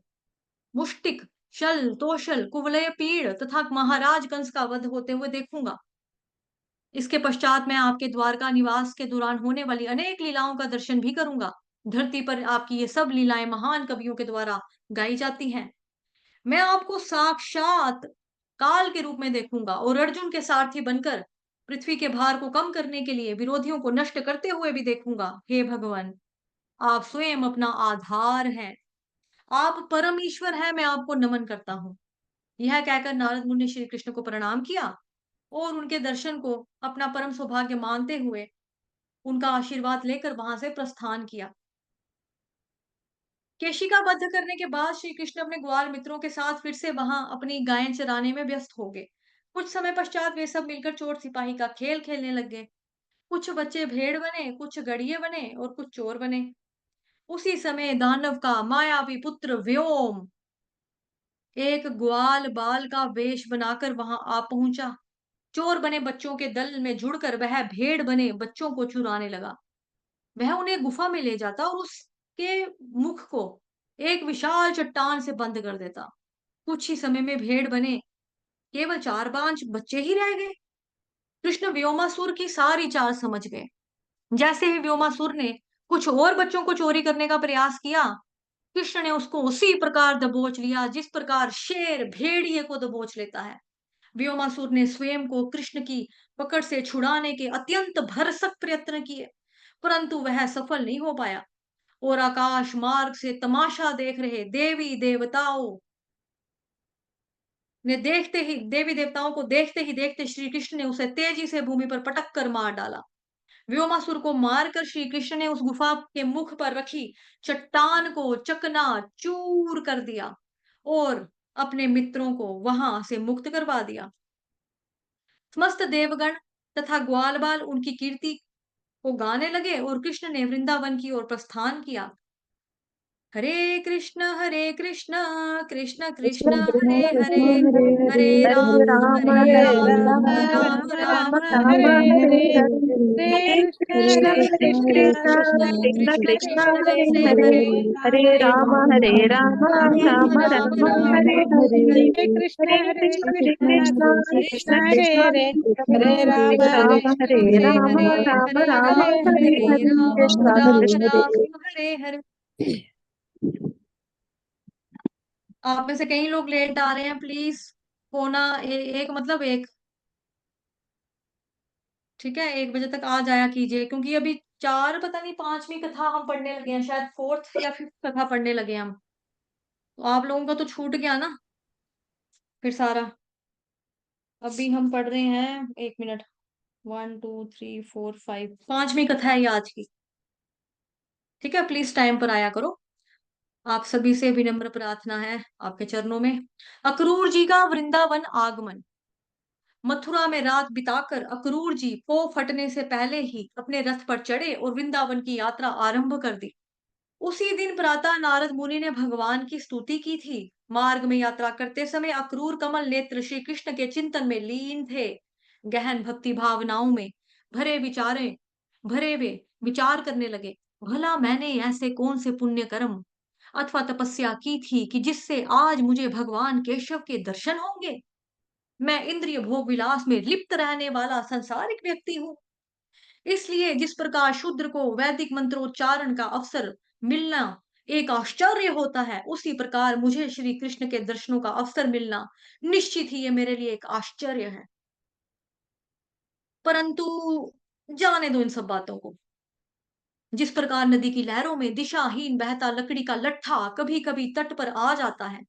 मुष्टिक, शल, तोशल, कुवलय पीड़ तथा महाराज कंस का वध होते हुए देखूंगा। इसके पश्चात मैं आपके द्वारका निवास के दौरान होने वाली अनेक लीलाओं का दर्शन भी करूंगा। धरती पर आपकी ये सब लीलाएं महान कवियों के द्वारा गाई जाती हैं। मैं आपको साक्षात काल के रूप में देखूंगा और अर्जुन के सारथी बनकर पृथ्वी के भार को कम करने के लिए विरोधियों को नष्ट करते हुए भी देखूंगा। हे भगवान, आप स्वयं अपना आधार हैं। आप परम ईश्वर हैं, मैं आपको नमन करता हूँ। यह कहकर नारद मुनि ने श्री कृष्ण को प्रणाम किया और उनके दर्शन को अपना परम सौभाग्य मानते हुए उनका आशीर्वाद लेकर वहां से प्रस्थान किया। केशी का वध करने के बाद श्री कृष्ण अपने ग्वाल मित्रों के साथ फिर से वहां अपनी गायें चराने में व्यस्त हो गए। कुछ समय पश्चात वे सब मिलकर चोर सिपाही का खेल खेलने लग गए। कुछ बच्चे भेड़ बने, कुछ गड़िए बने और कुछ चोर बने। उसी समय दानव का मायावी पुत्र व्योम एक ग्वाल बाल का वेश बनाकर वहां आ पहुंचा। चोर बने बच्चों के दल में जुड़कर वह भेड़ बने बच्चों को चुराने लगा। वह उन्हें गुफा में ले जाता और उसके मुख को एक विशाल चट्टान से बंद कर देता। कुछ ही समय में भेड़ बने केवल 4-5 बच्चे ही रह गए। कृष्ण व्योमासुर की सारी चाल समझ गए। जैसे ही व्योमासुर ने कुछ और बच्चों को चोरी करने का प्रयास किया, कृष्ण ने उसको उसी प्रकार दबोच लिया जिस प्रकार शेर भेड़िए को दबोच लेता है। व्योमासुर ने स्वयं को कृष्ण की पकड़ से छुड़ाने के अत्यंत भरसक प्रयत्न किए, परंतु वह सफल नहीं हो पाया और आकाश मार्ग से तमाशा देख रहे देवी देवताओं को देखते ही देखते श्री कृष्ण ने उसे तेजी से भूमि पर पटक कर मार डाला। व्योमासुर को मारकर श्री कृष्ण ने उस गुफा के मुख पर रखी चट्टान को चकना चूर कर दिया और अपने मित्रों को वहां से मुक्त करवा दिया। समस्त देवगण तथा ग्वाल बाल उनकी कीर्ति को गाने लगे और कृष्ण ने वृंदावन की ओर प्रस्थान किया। हरे कृष्ण कृष्ण कृष्ण कृष्ण कृष्ण हरे हरे हरे हरे हरे हरे राम हरे हरे राम राम राम राम राम राम हरे राम हरे हरे हरे हरे हरे कृष्ण हरे कृष्ण हरे हरे कृष्ण कृष्ण कृष्ण कृष्ण कृष्ण कृष्ण कृष्ण कृष्ण कृष्ण हरे हरे हरे हरे हरे हरे राम हरे राम राम राम राम राम हरे हरे हरे हरे कृष्ण हरे हरे कृष्ण हरे कृष्ण कृष्ण कृष्ण कृष्ण हरे कृष्ण हरे हरे हरे हरे राम हरे हरे राम हरे हरे राम हरे हरे राम हरे राम हरे राम हरे हरे हरे राम कृष्ण राम कृष्ण हरे राम हरे हरे। आप में से कई लोग लेट आ रहे हैं, प्लीज पौना एक मतलब एक, ठीक है, 1 बजे तक आ जाया कीजिए क्योंकि अभी 4 पता नहीं 5वीं कथा हम पढ़ने लगे हैं, शायद 4th या 5th कथा पढ़ने लगे हैं हम। तो आप लोगों का तो छूट गया ना फिर सारा। अभी हम पढ़ रहे हैं, 1 मिनट, 1 2 3 4 5, 5वीं कथा है ये आज की। ठीक है, प्लीज टाइम पर आया करो। आप सभी से विनम्र प्रार्थना है आपके चरणों में। अक्रूर जी का वृंदावन आगमन। मथुरा में रात बिताकर अक्रूर जी पो फटने से पहले ही अपने रथ पर चढ़े और वृंदावन की यात्रा आरंभ कर दी। उसी दिन प्रातः नारद मुनि ने भगवान की स्तुति की थी। मार्ग में यात्रा करते समय अक्रूर कमल नेत्र श्री कृष्ण के चिंतन में लीन थे। गहन भक्ति भावनाओं में भरे वे विचार करने लगे, भला मैंने ऐसे कौन से पुण्य कर्म अथवा तपस्या की थी कि जिससे आज मुझे भगवान केशव के दर्शन होंगे? मैं इंद्रिय भोग विलास में लिप्त रहने वाला सांसारिक व्यक्ति हूँ। इसलिए जिस प्रकार शूद्र को वैदिक मंत्रोच्चारण का अवसर मिलना एक आश्चर्य होता है, उसी प्रकार मुझे श्री कृष्ण के दर्शनों का अवसर मिलना निश्चित ही ये मेरे लिए एक आश्चर्य है। परंतु जाने दो इन सब बातों को। जिस प्रकार नदी की लहरों में दिशाहीन बहता लकड़ी का लट्ठा कभी-कभी तट पर आ जाता है,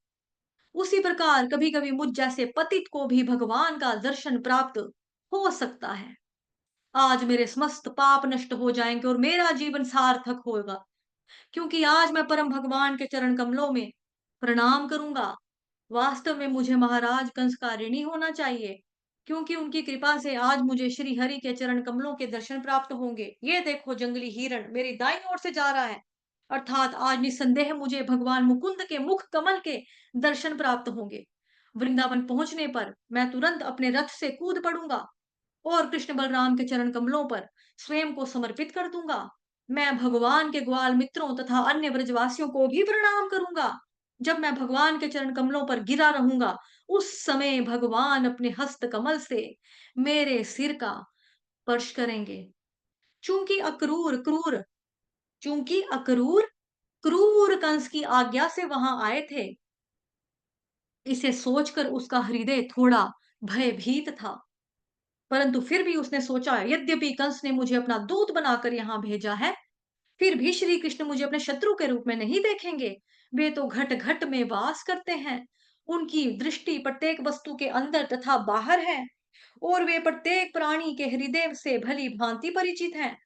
उसी प्रकार कभी-कभी मुझ जैसे पतित को भी भगवान का दर्शन प्राप्त हो सकता है। आज मेरे समस्त पाप नष्ट हो जाएंगे और मेरा जीवन सार्थक होगा, क्योंकि आज मैं परम भगवान के चरण कमलों में प्रणाम करूंगा। वास्तव में मुझे महाराज कंस का ऋणी होना चाहिए, क्योंकि उनकी कृपा से आज मुझे श्री हरि के चरण कमलों के दर्शन प्राप्त होंगे। ये देखो जंगली हिरण मेरी दाईं ओर से जा रहा है, अर्थात आज निस्संदेह मुझे भगवान मुकुंद के मुख कमल के दर्शन प्राप्त होंगे। वृंदावन पहुंचने पर मैं तुरंत अपने रथ से कूद पड़ूंगा और कृष्ण बलराम के चरण कमलों पर स्वयं को समर्पित कर दूंगा। मैं भगवान के ग्वाल मित्रों तथा अन्य ब्रजवासियों को भी प्रणाम करूंगा। जब मैं भगवान के चरण कमलों पर गिरा रहूंगा, उस समय भगवान अपने हस्त कमल से मेरे सिर का स्पर्श करेंगे। चूंकि अक्रूर क्रूर चूंकि अक्रूर क्रूर कंस की आज्ञा से वहां आए थे, इसे सोचकर उसका हृदय थोड़ा भयभीत था। परंतु फिर भी उसने सोचा, यद्यपि कंस ने मुझे अपना दूत बनाकर यहाँ भेजा है, फिर भी श्री कृष्ण मुझे अपने शत्रु के रूप में नहीं देखेंगे। वे तो घट घट में वास करते हैं। उनकी दृष्टि प्रत्येक वस्तु के अंदर तथा बाहर है और वे प्रत्येक प्राणी के हृदय से भली भांति परिचित हैं।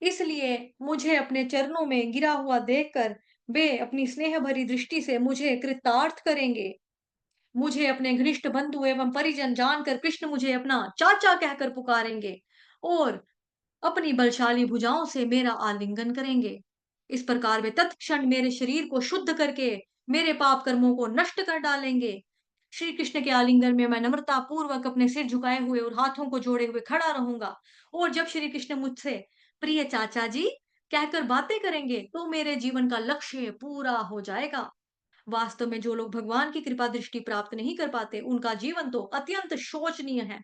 इसलिए मुझे अपने चरणों में गिरा हुआ देखकर वे अपनी स्नेह भरी दृष्टि से मुझे कृतार्थ करेंगे। मुझे अपने घनिष्ठ बंधु एवं परिजन जानकर कृष्ण मुझे अपना चाचा कहकर पुकारेंगे और अपनी बलशाली भुजाओं से मेरा आलिंगन करेंगे। इस प्रकार वे तत्क्षण मेरे शरीर को शुद्ध करके मेरे पाप कर्मों को नष्ट कर डालेंगे। श्री कृष्ण के आलिंगन में मैं नम्रता पूर्वक अपने सिर झुकाए हुए और हाथों को जोड़े हुए खड़ा रहूंगा, और जब श्री कृष्ण मुझसे प्रिय चाचा जी कहकर बातें करेंगे, तो मेरे जीवन का लक्ष्य पूरा हो जाएगा। वास्तव में जो लोग भगवान की कृपा दृष्टि प्राप्त नहीं कर पाते, उनका जीवन तो अत्यंत शोचनीय है।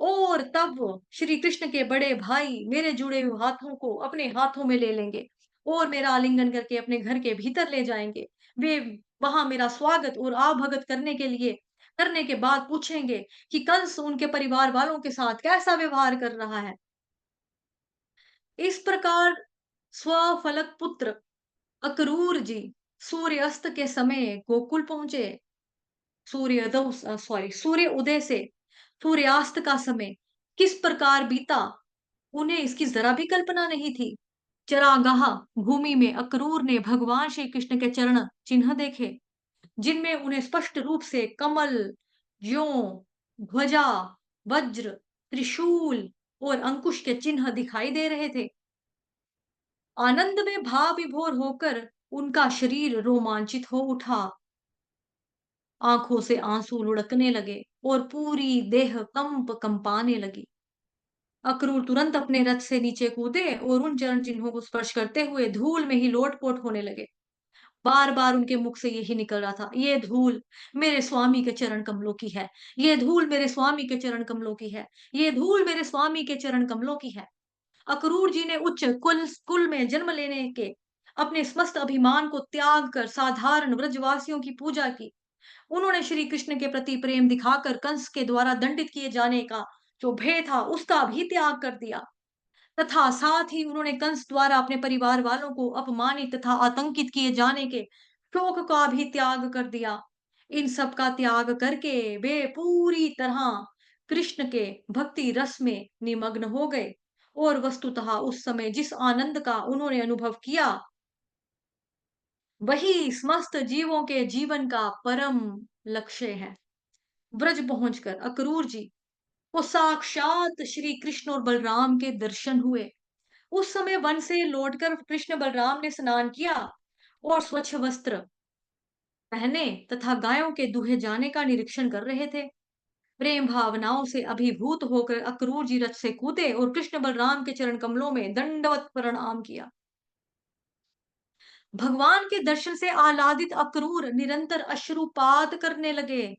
और तब श्री कृष्ण के बड़े भाई मेरे जुड़े हुए हाथों को अपने हाथों में ले लेंगे और मेरा आलिंगन करके अपने घर के भीतर ले जाएंगे। वे वहां मेरा स्वागत और आवभगत करने के बाद पूछेंगे कि कंस उनके परिवार वालों के साथ कैसा व्यवहार कर रहा है। इस प्रकार स्वफलक पुत्र अक्रूर जी सूर्य अस्त के समय गोकुल पहुंचे। सूर्य उदय से सूर्यास्त का समय किस प्रकार बीता, उन्हें इसकी जरा भी कल्पना नहीं थी। चरागाह भूमि में अक्रूर ने भगवान श्री कृष्ण के चरण चिन्ह देखे, जिनमें उन्हें स्पष्ट रूप से कमल, ज्यों, ध्वजा, वज्र, त्रिशूल और अंकुश के चिन्ह दिखाई दे रहे थे। आनंद में भाव विभोर होकर उनका शरीर रोमांचित हो उठा, आंखों से आंसू लुढ़कने लगे और पूरी देह कंपाने लगी। अक्रूर तुरंत अपने रथ से नीचे कूदे और उन चरण चिन्हों को स्पर्श करते हुए धूल में ही लोटपोट होने लगे। बार बार उनके मुख से यही निकल रहा था, ये धूल मेरे स्वामी के चरण कमलों की है, ये धूल मेरे स्वामी के चरण कमलों की है, ये धूल मेरे स्वामी के चरण कमलों की है। अक्रूर जी ने उच्च कुल में जन्म लेने के अपने समस्त अभिमान को त्याग कर साधारण ब्रजवासियों की पूजा की। उन्होंने श्री कृष्ण के प्रति प्रेम दिखाकर कंस के द्वारा दंडित किए जाने का जो भय था, उसका भी त्याग कर दिया, तथा साथ ही उन्होंने कंस द्वारा अपने परिवार वालों को अपमानित तथा आतंकित किए जाने के शोक का भी त्याग कर दिया। इन सब का त्याग करके वे पूरी तरह कृष्ण के भक्ति रस में निमग्न हो गए, और वस्तुतः उस समय जिस आनंद का उन्होंने अनुभव किया, वही समस्त जीवों के जीवन का परम लक्ष्य है। ब्रज पहुंचकर अक्रूर जी को साक्षात श्री कृष्ण और बलराम के दर्शन हुए। उस समय वन से लौटकर कृष्ण बलराम ने स्नान किया और स्वच्छ वस्त्र पहने तथा गायों के दूहे जाने का निरीक्षण कर रहे थे। प्रेम भावनाओं से अभिभूत होकर अक्रूर जी रथ से कूदे और कृष्ण बलराम के चरण कमलों में दंडवत प्रणाम किया। भगवान के दर्शन से आह्लादित अक्रूर निरंतर अश्रुपात करने लगे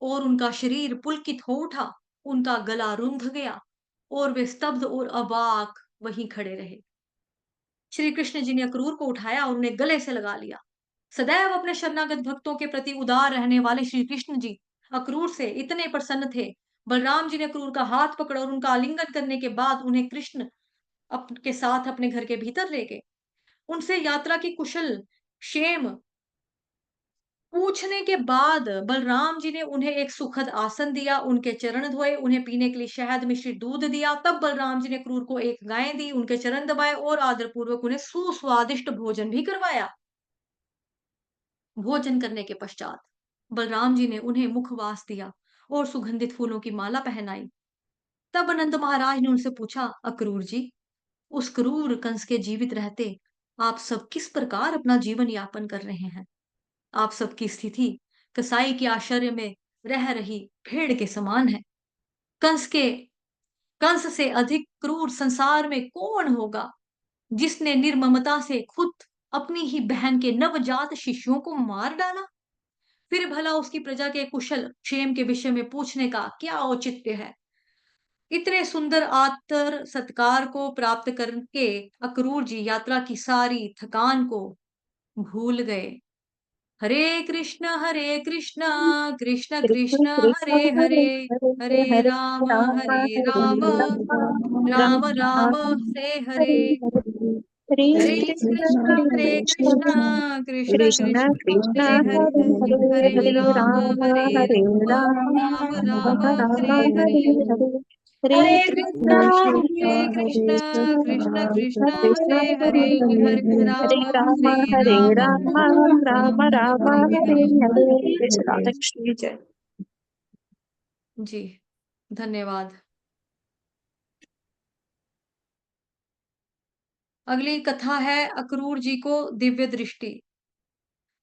और उनका शरीर पुलकित हो उठा, उनका गला रुंध गया और वे स्तब्ध और अवाक वहीं खड़े रहे। श्री कृष्ण जी ने अक्रूर को उठाया और उन्हें गले से लगा लिया। सदैव अपने शरणागत भक्तों के प्रति उदार रहने वाले श्री कृष्ण जी अक्रूर से इतने प्रसन्न थे। बलराम जी ने अक्रूर का हाथ पकड़ा और उनका आलिंगन करने के बाद उन्हें कृष्ण के साथ अपने घर के भीतर ले गए। उनसे यात्रा की कुशल क्षेम पूछने के बाद बलराम जी ने उन्हें एक सुखद आसन दिया, उनके चरण धोए, उन्हें पीने के लिए शहद मिश्रित दूध दिया। तब बलराम जी ने क्रूर को एक गाय दी, उनके चरण दबाए और आदरपूर्वक उन्हें सुस्वादिष्ट भोजन भी करवाया। भोजन करने के पश्चात बलराम जी ने उन्हें मुखवास दिया और सुगंधित फूलों की माला पहनाई। तब नंद महाराज ने उनसे पूछा, अक्रूर जी, उस क्रूर कंस के जीवित रहते आप सब किस प्रकार अपना जीवन यापन कर रहे हैं? आप सबकी स्थिति कसाई के आश्चर्य में रह रही भेड़ के समान है। कंस के कंस से अधिक क्रूर संसार में कौन होगा, जिसने निर्ममता से खुद अपनी ही बहन के नवजात शिशुओं को मार डाला? फिर भला उसकी प्रजा के कुशल क्षेम के विषय में पूछने का क्या औचित्य है? इतने सुंदर आदर सत्कार को प्राप्त करके अक्रूर जी यात्रा की सारी थकान को भूल गए। हरे कृष्ण कृष्ण कृष्ण कृष्ण कृष्ण हरे हरे हरे, हरे हरे हरे हरे हरे राम, राम राम राम राम राम से हरे। हरे हरे हरे हरे कृष्ण हरे कृष्ण कृष्ण कृष्ण कृष्ण कृष्ण कृष्ण हरे हरे हरे, हरे हरे हरे राम हरे राम, राम राम राम राम राम हरे हरे हरे। हरे हरे हरे कृष्ण कृष्ण कृष्ण हरे कृष्ण कृष्ण कृष्ण कृष्ण कृष्ण हरे हरे हरे, हरे हरे हरे राम हरे राम, राम राम राम राम हरे हरे हरे जय राधा कृष्ण की जय। जी, धन्यवाद। अगली कथा है अक्रूर जी को दिव्य दृष्टि।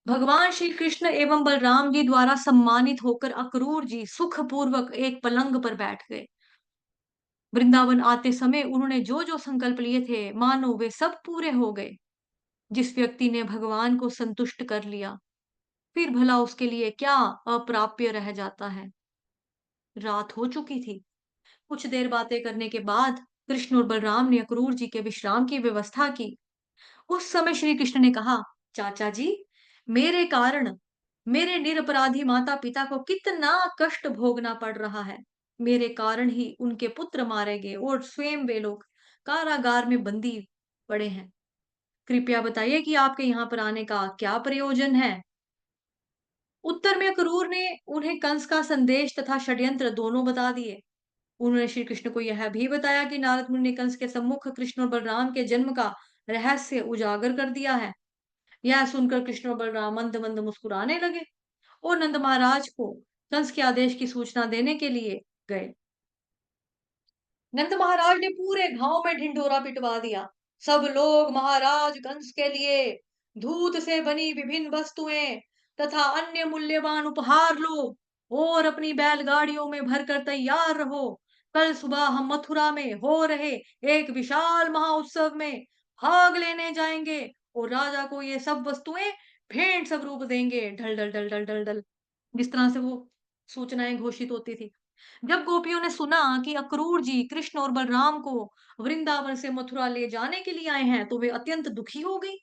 भगवान श्री कृष्ण एवं बलराम जी द्वारा सम्मानित होकर अक्रूर जी सुखपूर्वक एक पलंग पर बैठ गए। वृंदावन आते समय उन्होंने जो जो संकल्प लिए थे मानो वे सब पूरे हो गए। जिस व्यक्ति ने भगवान को संतुष्ट कर लिया, फिर भला उसके लिए क्या अप्राप्य रह जाता है। रात हो चुकी थी। कुछ देर बातें करने के बाद कृष्ण और बलराम ने अक्रूर जी के विश्राम की व्यवस्था की। उस समय श्री कृष्ण ने कहा, चाचा जी, मेरे कारण मेरे निरपराधी माता पिता को कितना कष्ट भोगना पड़ रहा है। मेरे कारण ही उनके पुत्र मारे गए और स्वयं वे लोग कारागार में बंदी पड़े हैं। कृपया बताइए कि आपके यहाँ पर आने का क्या प्रयोजन है। उत्तर में क्रूर ने उन्हें कंस का संदेश तथा षड्यंत्र दोनों बता दिए। उन्होंने श्री कृष्ण को यह भी बताया कि नारद मुनि ने कंस के सम्मुख कृष्ण और बलराम के जन्म का रहस्य उजागर कर दिया है। यह सुनकर कृष्ण और बलराम मंद मंद मुस्कुराने लगे और नंद महाराज को कंस के आदेश की सूचना देने के लिए गए। नंद महाराज ने पूरे गांव में ढिंढोरा पिटवा दिया। सब लोग महाराज कंस के लिए दूध से बनी विभिन्न वस्तुएं तथा अन्य मूल्यवान उपहार लो और अपनी बैलगाड़ियों में भरकर तैयार रहो। कल सुबह हम मथुरा में हो रहे एक विशाल महाउत्सव में भाग लेने जाएंगे और राजा को ये सब वस्तुएं भेंट स्वरूप देंगे। ढल ढल ढल ढल ढल ढल, जिस तरह से वो सूचनाएं घोषित होती थी। जब गोपियों ने सुना कि अक्रूर जी कृष्ण और बलराम को वृंदावन से मथुरा ले जाने के लिए आए हैं, तो वे अत्यंत दुखी हो गई।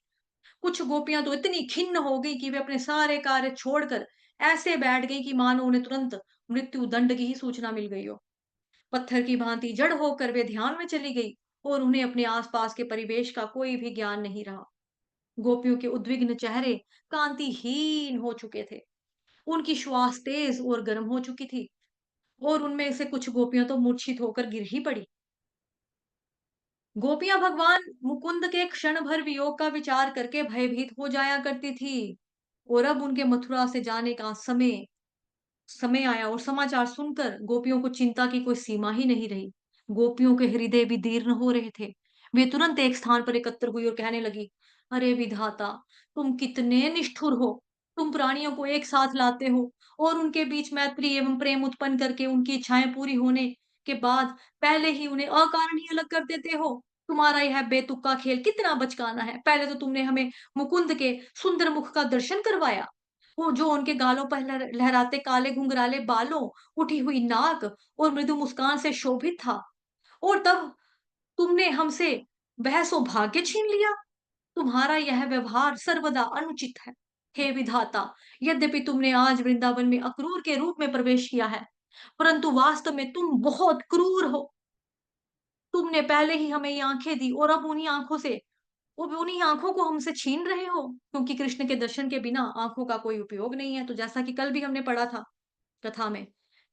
कुछ गोपियां तो इतनी खिन्न हो गई कि वे अपने सारे कार्य छोड़कर ऐसे बैठ गई कि मानो उन्हें तुरंत मृत्यु दंड की ही सूचना मिल गई हो। पत्थर की भांति जड़ होकर वे ध्यान में चली गई और उन्हें अपने आसपास के परिवेश का कोई भी ज्ञान नहीं रहा। गोपियों के उद्विग्न चेहरे कांतिहीन हो चुके थे। उनकी श्वास तेज और गर्म हो चुकी थी और उनमें से कुछ गोपियां तो मूर्छित होकर गिर ही पड़ी। गोपियां भगवान मुकुंद के क्षण भर वियोग का विचार करके भयभीत हो जाया करती थी और अब उनके मथुरा से जाने का समय समय आया और समाचार सुनकर गोपियों को चिंता की कोई सीमा ही नहीं रही। गोपियों के हृदय भी दीर्ण हो रहे थे। वे तुरंत एक स्थान पर एकत्र हुई और कहने लगी, अरे विधाता, तुम कितने निष्ठुर हो। तुम प्राणियों को एक साथ लाते हो और उनके बीच मैत्री एवं प्रेम उत्पन्न करके उनकी इच्छाएं पूरी होने के बाद पहले ही उन्हें अकारण ही अलग कर देते हो। तुम्हारा यह बेतुका खेल कितना बचकाना है। पहले तो तुमने हमें मुकुंद के सुंदर मुख का दर्शन करवाया, वो जो उनके गालों पर लहराते काले घुंघराले बालों, उठी हुई नाक और मृदु मुस्कान से शोभित था। और तब तुमने हमसे वह सौभाग्य छीन लिया। तुम्हारा यह व्यवहार सर्वदा अनुचित है। हे विधाता, यद्यपि तुमने आज वृंदावन में अक्रूर के रूप में प्रवेश किया है, परंतु वास्तव में तुम बहुत क्रूर हो। तुमने पहले ही हमें ये आंखें दी और अब उन्हीं आंखों को हमसे छीन रहे हो, क्योंकि कृष्ण के दर्शन के बिना आंखों का कोई उपयोग नहीं है। तो जैसा कि कल भी हमने पढ़ा था कथा में,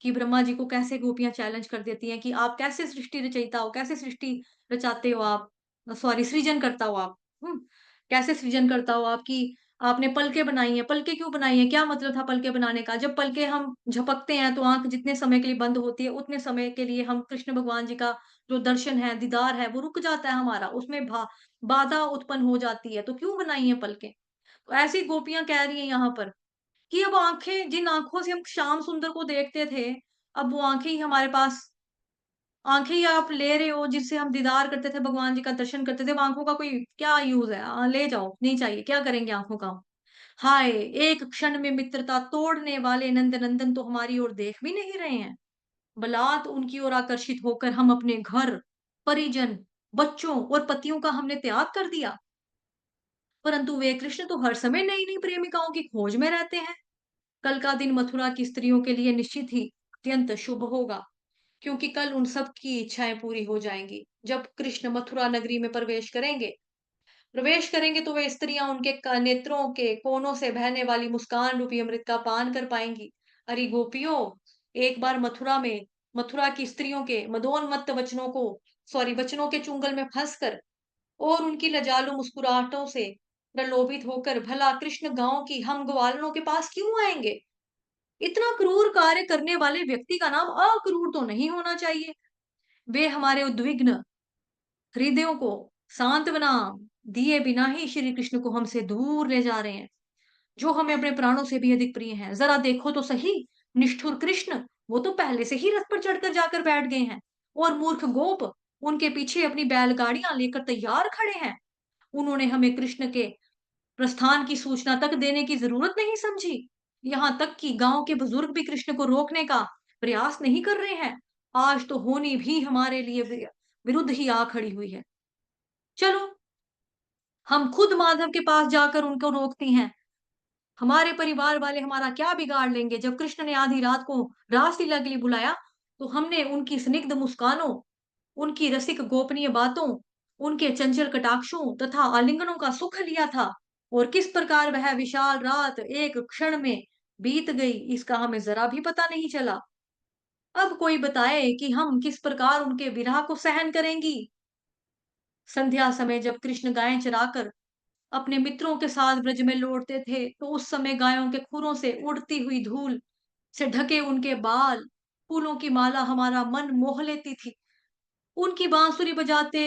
कि ब्रह्मा जी को कैसे गोपियां चैलेंज कर देती हैं कि आप कैसे सृष्टि रचयिता हो, कैसे सृष्टि रचाते हो आप, सॉरी सृजन करता हो आप। कैसे सृजन करता हो आप, कि आपने पलकें बनाई हैं। पलकें क्यों बनाई हैं? क्या मतलब था पलकें बनाने का? जब पलकें हम झपकते हैं तो आंख जितने समय के लिए बंद होती है, उतने समय के लिए हम कृष्ण भगवान जी का जो दर्शन है, दीदार है, वो रुक जाता है हमारा, उसमें बाधा उत्पन्न हो जाती है। तो क्यों बनाई है पलकें? तो ऐसी गोपियां कह रही हैं यहाँ पर कि अब आंखें, जिन आंखों से हम श्याम सुंदर को देखते थे, अब वो आंखें ही हमारे पास, आंखें ही आप ले रहे हो जिससे हम दीदार करते थे, भगवान जी का दर्शन करते थे। वो आंखों का कोई क्या यूज है? ले जाओ, नहीं चाहिए। क्या करेंगे आंखों का? हाय, एक क्षण में मित्रता तोड़ने वाले नंद नंदन तो हमारी ओर देख भी नहीं रहे हैं। बलात् उनकी ओर आकर्षित होकर हम अपने घर, परिजन, बच्चों और पतियों का हमने त्याग कर दिया। परंतु वे कृष्ण तो हर समय नई नई प्रेमिकाओं की खोज में रहते हैं। कल का दिन मथुरा की स्त्रियों के लिए निश्चित ही अत्यंत शुभ होगा, क्योंकि कल उन सब की इच्छाएं पूरी हो जाएंगी। जब कृष्ण मथुरा नगरी में प्रवेश करेंगे तो वे स्त्रियां उनके नेत्रों के कोनों से बहने वाली मुस्कान रूपी अमृत का पान कर पाएंगी। अरे गोपियों, एक बार मथुरा की स्त्रियों के मदोन्मत्त वचनों के चुंगल में फंसकर और उनकी लजालू मुस्कुराहटों से प्रलोभित होकर भला कृष्ण गांव की हम ग्वालनों के पास क्यों आएंगे? इतना क्रूर कार्य करने वाले व्यक्ति का नाम अक्रूर तो नहीं होना चाहिए। वे हमारे उद्विग्न हृदयों को सांत्वना दिए बिना ही श्री कृष्ण को हमसे दूर ले जा रहे हैं, जो हमें अपने प्राणों से भी अधिक प्रिय हैं। जरा देखो तो सही, निष्ठुर कृष्ण, वो तो पहले से ही रथ पर चढ़कर जाकर बैठ गए हैं, और मूर्ख गोप उनके पीछे अपनी बैलगाड़ियां लेकर तैयार खड़े हैं। उन्होंने हमें कृष्ण के प्रस्थान की सूचना तक देने की जरूरत नहीं समझी। यहाँ तक कि गांव के बुजुर्ग भी कृष्ण को रोकने का प्रयास नहीं कर रहे हैं। आज तो होनी भी हमारे लिए विरुद्ध ही आ खड़ी हुई है। चलो, हम खुद माधव के पास जाकर उनको रोकती हैं। हमारे परिवार वाले हमारा क्या बिगाड़ लेंगे? जब कृष्ण ने आधी रात को रासलीला के लिए बुलाया, तो हमने उनकी स्निग्ध मुस्कानों, उनकी रसिक गोपनीय बातों, उनके चंचल कटाक्षों तथा आलिंगनों का सुख लिया था। और किस प्रकार वह विशाल रात एक क्षण में बीत गई, इसका हमें जरा भी पता नहीं चला। अब कोई बताए कि हम किस प्रकार उनके विरह को सहन करेंगी। संध्या समय जब कृष्ण गायें चराकर अपने मित्रों के साथ ब्रज में लौटते थे, तो उस समय गायों के खुरों से उड़ती हुई धूल से ढके उनके बाल, फूलों की माला हमारा मन मोह लेती थी। उनकी बांसुरी बजाते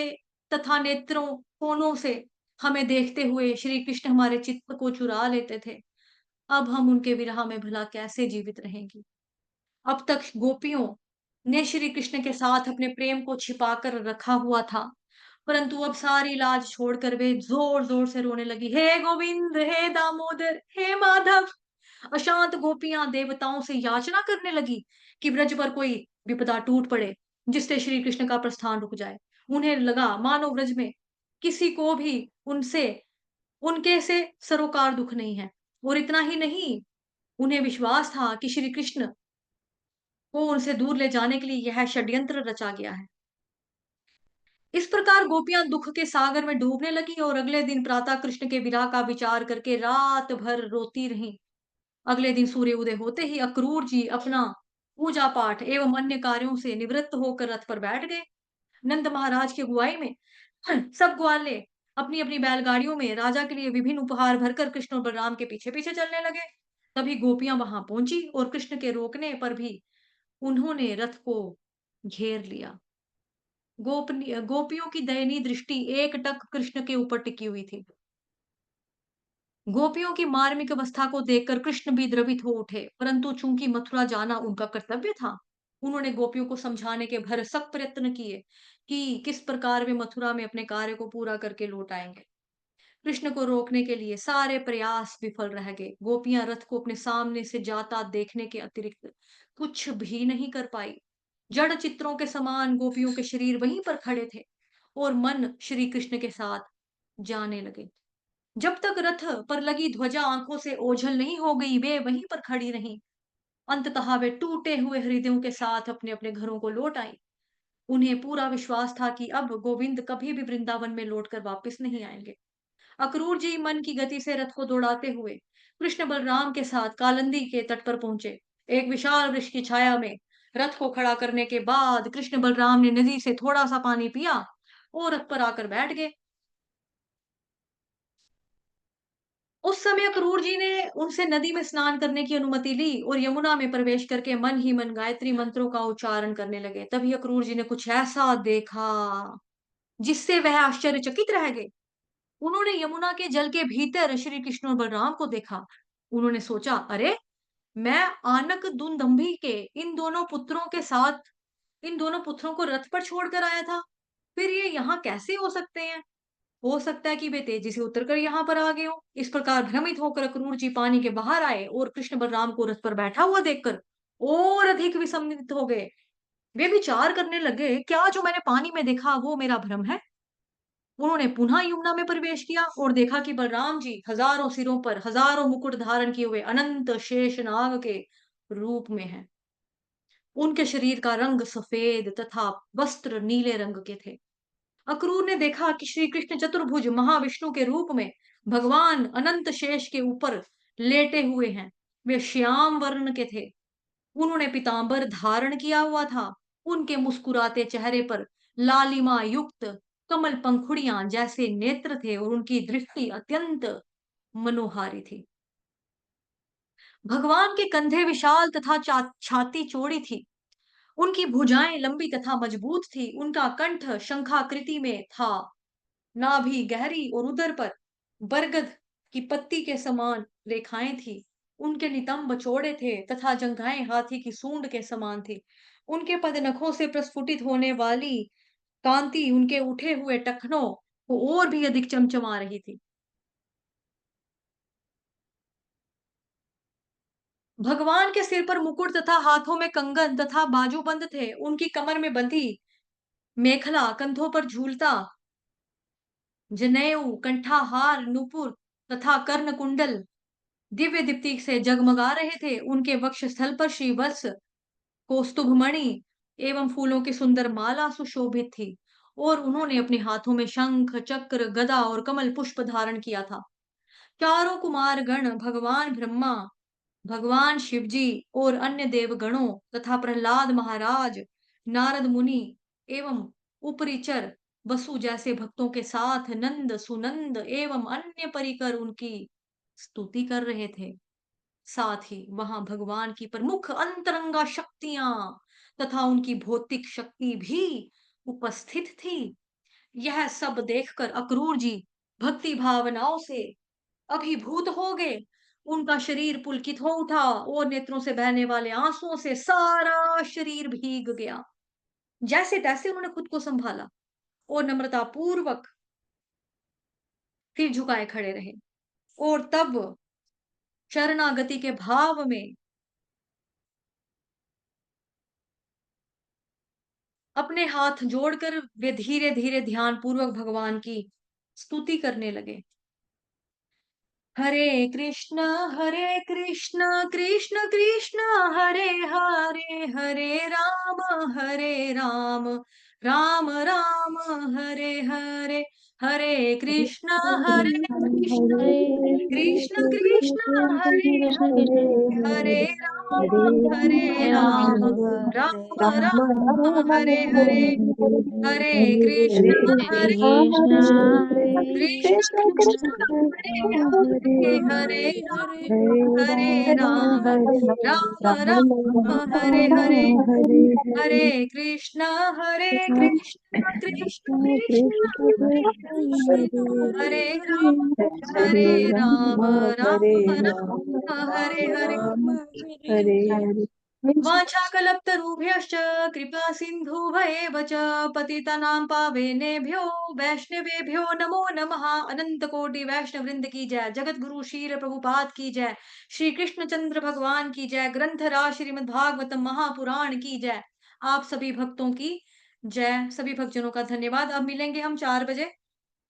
तथा नेत्रों कोनों से हमें देखते हुए श्री कृष्ण हमारे चित्त को चुरा लेते थे। अब हम उनके विरह में भला कैसे जीवित रहेंगी? अब तक गोपियों ने श्री कृष्ण के साथ अपने प्रेम को छिपाकर रखा हुआ था, परंतु अब सारी लाज छोड़कर वे जोर जोर से रोने लगी। हे गोविंद, हे दामोदर, हे माधव! अशांत गोपियां देवताओं से याचना करने लगी कि ब्रज पर कोई विपदा टूट पड़े, जिससे श्री कृष्ण का प्रस्थान रुक जाए। उन्हें लगा मानो ब्रज में किसी को भी उनसे उनके से सरोकार दुख नहीं है। और इतना ही नहीं, उन्हें विश्वास था कि श्री कृष्ण को उनसे दूर ले जाने के लिए यह षड्यंत्र रचा गया है। इस प्रकार गोपियां दुख के सागर में डूबने लगी और अगले दिन प्रातः कृष्ण के विरह का विचार करके रात भर रोती रहीं। अगले दिन सूर्य उदय होते ही अक्रूर जी अपना पूजा पाठ एवं अन्य कार्यों से निवृत्त होकर रथ पर बैठ गए। नंद महाराज की अगुवाई में सब ग्वाले अपनी अपनी बैलगाड़ियों में राजा के लिए विभिन्न उपहार भरकर कृष्ण और बलराम के पीछे पीछे चलने लगे। तभी गोपियां वहां पहुंची और कृष्ण के रोकने पर भी उन्होंने रथ को घेर लिया। गोपियों की दयनीय दृष्टि एकटक कृष्ण के ऊपर टिकी हुई थी। गोपियों की मार्मिक अवस्था को देखकर कृष्ण भी द्रवित हो उठे, परंतु चूंकि मथुरा जाना उनका कर्तव्य था, उन्होंने गोपियों को समझाने के भरसक प्रयत्न किए कि किस प्रकार वे मथुरा में अपने कार्य को पूरा करके लौट आएंगे। कृष्ण को रोकने के लिए सारे प्रयास विफल रह गए। गोपियां रथ को अपने सामने से जाता देखने के अतिरिक्त कुछ भी नहीं कर पाई। जड़ चित्रों के समान गोपियों के शरीर वहीं पर खड़े थे और मन श्री कृष्ण के साथ जाने लगे। जब तक रथ पर लगी ध्वजा आंखों से ओझल नहीं हो गई, वे वहीं पर खड़ी रहीं। अंततः वे टूटे हुए हृदयों के साथ अपने अपने घरों को लौट आई। उन्हें पूरा विश्वास था कि अब गोविंद कभी भी वृंदावन में लौटकर वापस नहीं आएंगे। अक्रूर जी मन की गति से रथ को दौड़ाते हुए कृष्ण बलराम के साथ कालंदी के तट पर पहुंचे। एक विशाल वृक्ष की छाया में रथ को खड़ा करने के बाद कृष्ण बलराम ने नदी से थोड़ा सा पानी पिया और रथ पर आकर बैठ गए। उस समय क्रूर जी ने उनसे नदी में स्नान करने की अनुमति ली और यमुना में प्रवेश करके मन ही मन गायत्री मंत्रों का उच्चारण करने लगे। तभी अक्रूर जी ने कुछ ऐसा देखा जिससे वह आश्चर्यचकित रह गए। उन्होंने यमुना के जल के भीतर श्री कृष्ण और बलराम को देखा। उन्होंने सोचा, अरे, मैं आनक दुंदंभी के इन दोनों पुत्रों को रथ पर छोड़कर आया था। फिर ये यहाँ कैसे हो सकते हैं? हो सकता है कि वे तेजी से उतरकर यहाँ पर आ गए हों। इस प्रकार भ्रमित होकर अक्रूर जी पानी के बाहर आए और कृष्ण बलराम को रथ पर बैठा हुआ देखकर और अधिक विसम्मित हो गए। वे विचार करने लगे, क्या जो मैंने पानी में देखा वो मेरा भ्रम है? उन्होंने पुनः यमुना में प्रवेश किया और देखा कि बलराम जी हजारों सिरों पर हजारों मुकुट धारण किए हुए अनंत शेष नाग के रूप में हैं। उनके शरीर का रंग सफेद तथा वस्त्र नीले रंग के थे। अक्रूर ने देखा कि श्री कृष्ण चतुर्भुज महाविष्णु के रूप में भगवान अनंत शेष के ऊपर लेटे हुए हैं। वे श्याम वर्ण के थे। उन्होंने पीतांबर धारण किया हुआ था। उनके मुस्कुराते चेहरे पर लालिमा युक्त कमल पंखुड़ियां जैसे नेत्र थे और उनकी दृष्टि अत्यंत मनोहारी थी। भगवान के कंधे विशाल तथा छाती चौड़ी थी। उनकी भुजाएं लंबी तथा मजबूत थी। उनका कंठ शंखाकृति में था। नाभि गहरी और उदर पर बरगद की पत्ती के समान रेखाएं थी। उनके नितंब चौड़े थे तथा जंघाएं हाथी की सूंड के समान थी। उनके पदनखों से प्रस्फुटित होने वाली कांति उनके उठे हुए टखनों को और भी अधिक चमचमा रही थी। भगवान के सिर पर मुकुट तथा हाथों में कंगन तथा बाजूबंद थे। उनकी कमर में बंधी मेखला, कंधों पर झूलता जनेऊ, कंठाहार, नुपुर तथा कर्ण कुंडल दिव्य दीप्ति से जगमगा रहे थे। उनके वक्ष स्थल पर श्रीवत्स, कौस्तुभमणि एवं फूलों की सुंदर माला सुशोभित थी और उन्होंने अपने हाथों में शंख, चक्र, गदा और कमल पुष्प धारण किया था। चारों कुमार गण भगवान ब्रह्मा, भगवान शिवजी और अन्य देवगणों तथा प्रहलाद महाराज, नारद मुनि एवं उपरिचर वसु जैसे भक्तों के साथ नंद, सुनंद एवं अन्य परिकर उनकी स्तुति कर रहे थे। साथ ही वहां भगवान की प्रमुख अंतरंगा शक्तियां तथा उनकी भौतिक शक्ति भी उपस्थित थी। यह सब देखकर अक्रूर जी भक्ति भावनाओं से अभिभूत हो गए। उनका शरीर पुलकित हो उठा और नेत्रों से बहने वाले आंसुओं से सारा शरीर भीग गया। जैसे तैसे उन्होंने खुद को संभाला और नम्रता पूर्वक फिर झुकाए खड़े रहे और तब शरणागति के भाव में अपने हाथ जोड़कर वे धीरे धीरे ध्यान पूर्वक भगवान की स्तुति करने लगे। हरे कृष्ण, हरे कृष्ण, कृष्ण कृष्ण हरे हरे, हरे राम, राम राम हरे हरे, हरे कृष्ण, हरे कृष्ण, कृष्ण कृष्ण हरे हरे, हरे हरे राम, राम राम राम राम राम हरे हरे, हरे कृष्ण, हरे हरे कृष्ण हरे कृष्ण कृष्ण हरे हरे, हरे राम, हरे राम, राम राम हरे हरे, हरे कृष्ण, हरे कृष्ण, कृष्ण कृष्ण हरे राम, हरे राम, राम राम हरे हरे। राम हरे हरे वाञ्छाकल्पतरुभ्यश्च कृपा सिन्धुभयेव च पतितानां पावनेभ्यो वैष्णवेभ्यो नमो नमः। अनंत कोटि वैष्णव वृंद की जय। जगत गुरु शील प्रभुपाद की जय। श्री कृष्ण चंद्र भगवान की जय। ग्रंथराज श्रीमद् भागवतम महापुराण की जय। आप सभी भक्तों की जय। सभी भक्तजनों का धन्यवाद। अब मिलेंगे हम 4 बजे।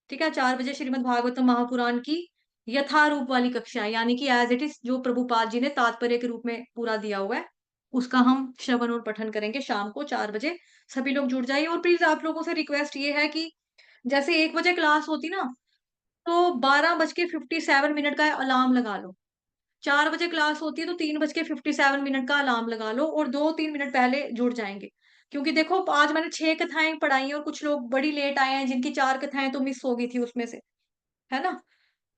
ठीक है, 4 बजे श्रीमद् भागवतम महापुराण की यथारूप वाली कक्षा, यानी कि एज इट इज, जो प्रभुपाद जी ने तात्पर्य के रूप में पूरा दिया हुआ है, उसका हम श्रवण और पठन करेंगे शाम को 4 बजे। सभी लोग जुड़ जाइए। और प्लीज आप लोगों से रिक्वेस्ट ये है कि जैसे 1 बजे क्लास होती ना, तो 12:57 का अलार्म लगा लो। 4 बजे क्लास होती है तो 3:57 का अलार्म लगा लो, और 2-3 मिनट पहले जुड़ जाएंगे। क्योंकि देखो, आज मैंने 6 कथाएं पढ़ाई हैं और कुछ लोग बड़ी लेट आए हैं, जिनकी 4 कथाएं तो मिस हो गई थी उसमें से, है ना?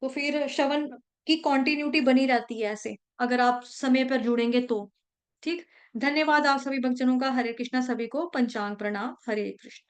तो फिर श्रवण की कंटिन्यूटी बनी रहती है ऐसे, अगर आप समय पर जुड़ेंगे तो। ठीक। धन्यवाद आप सभी भक्तजनों का। हरे कृष्णा। सभी को पंचांग प्रणाम। हरे कृष्ण।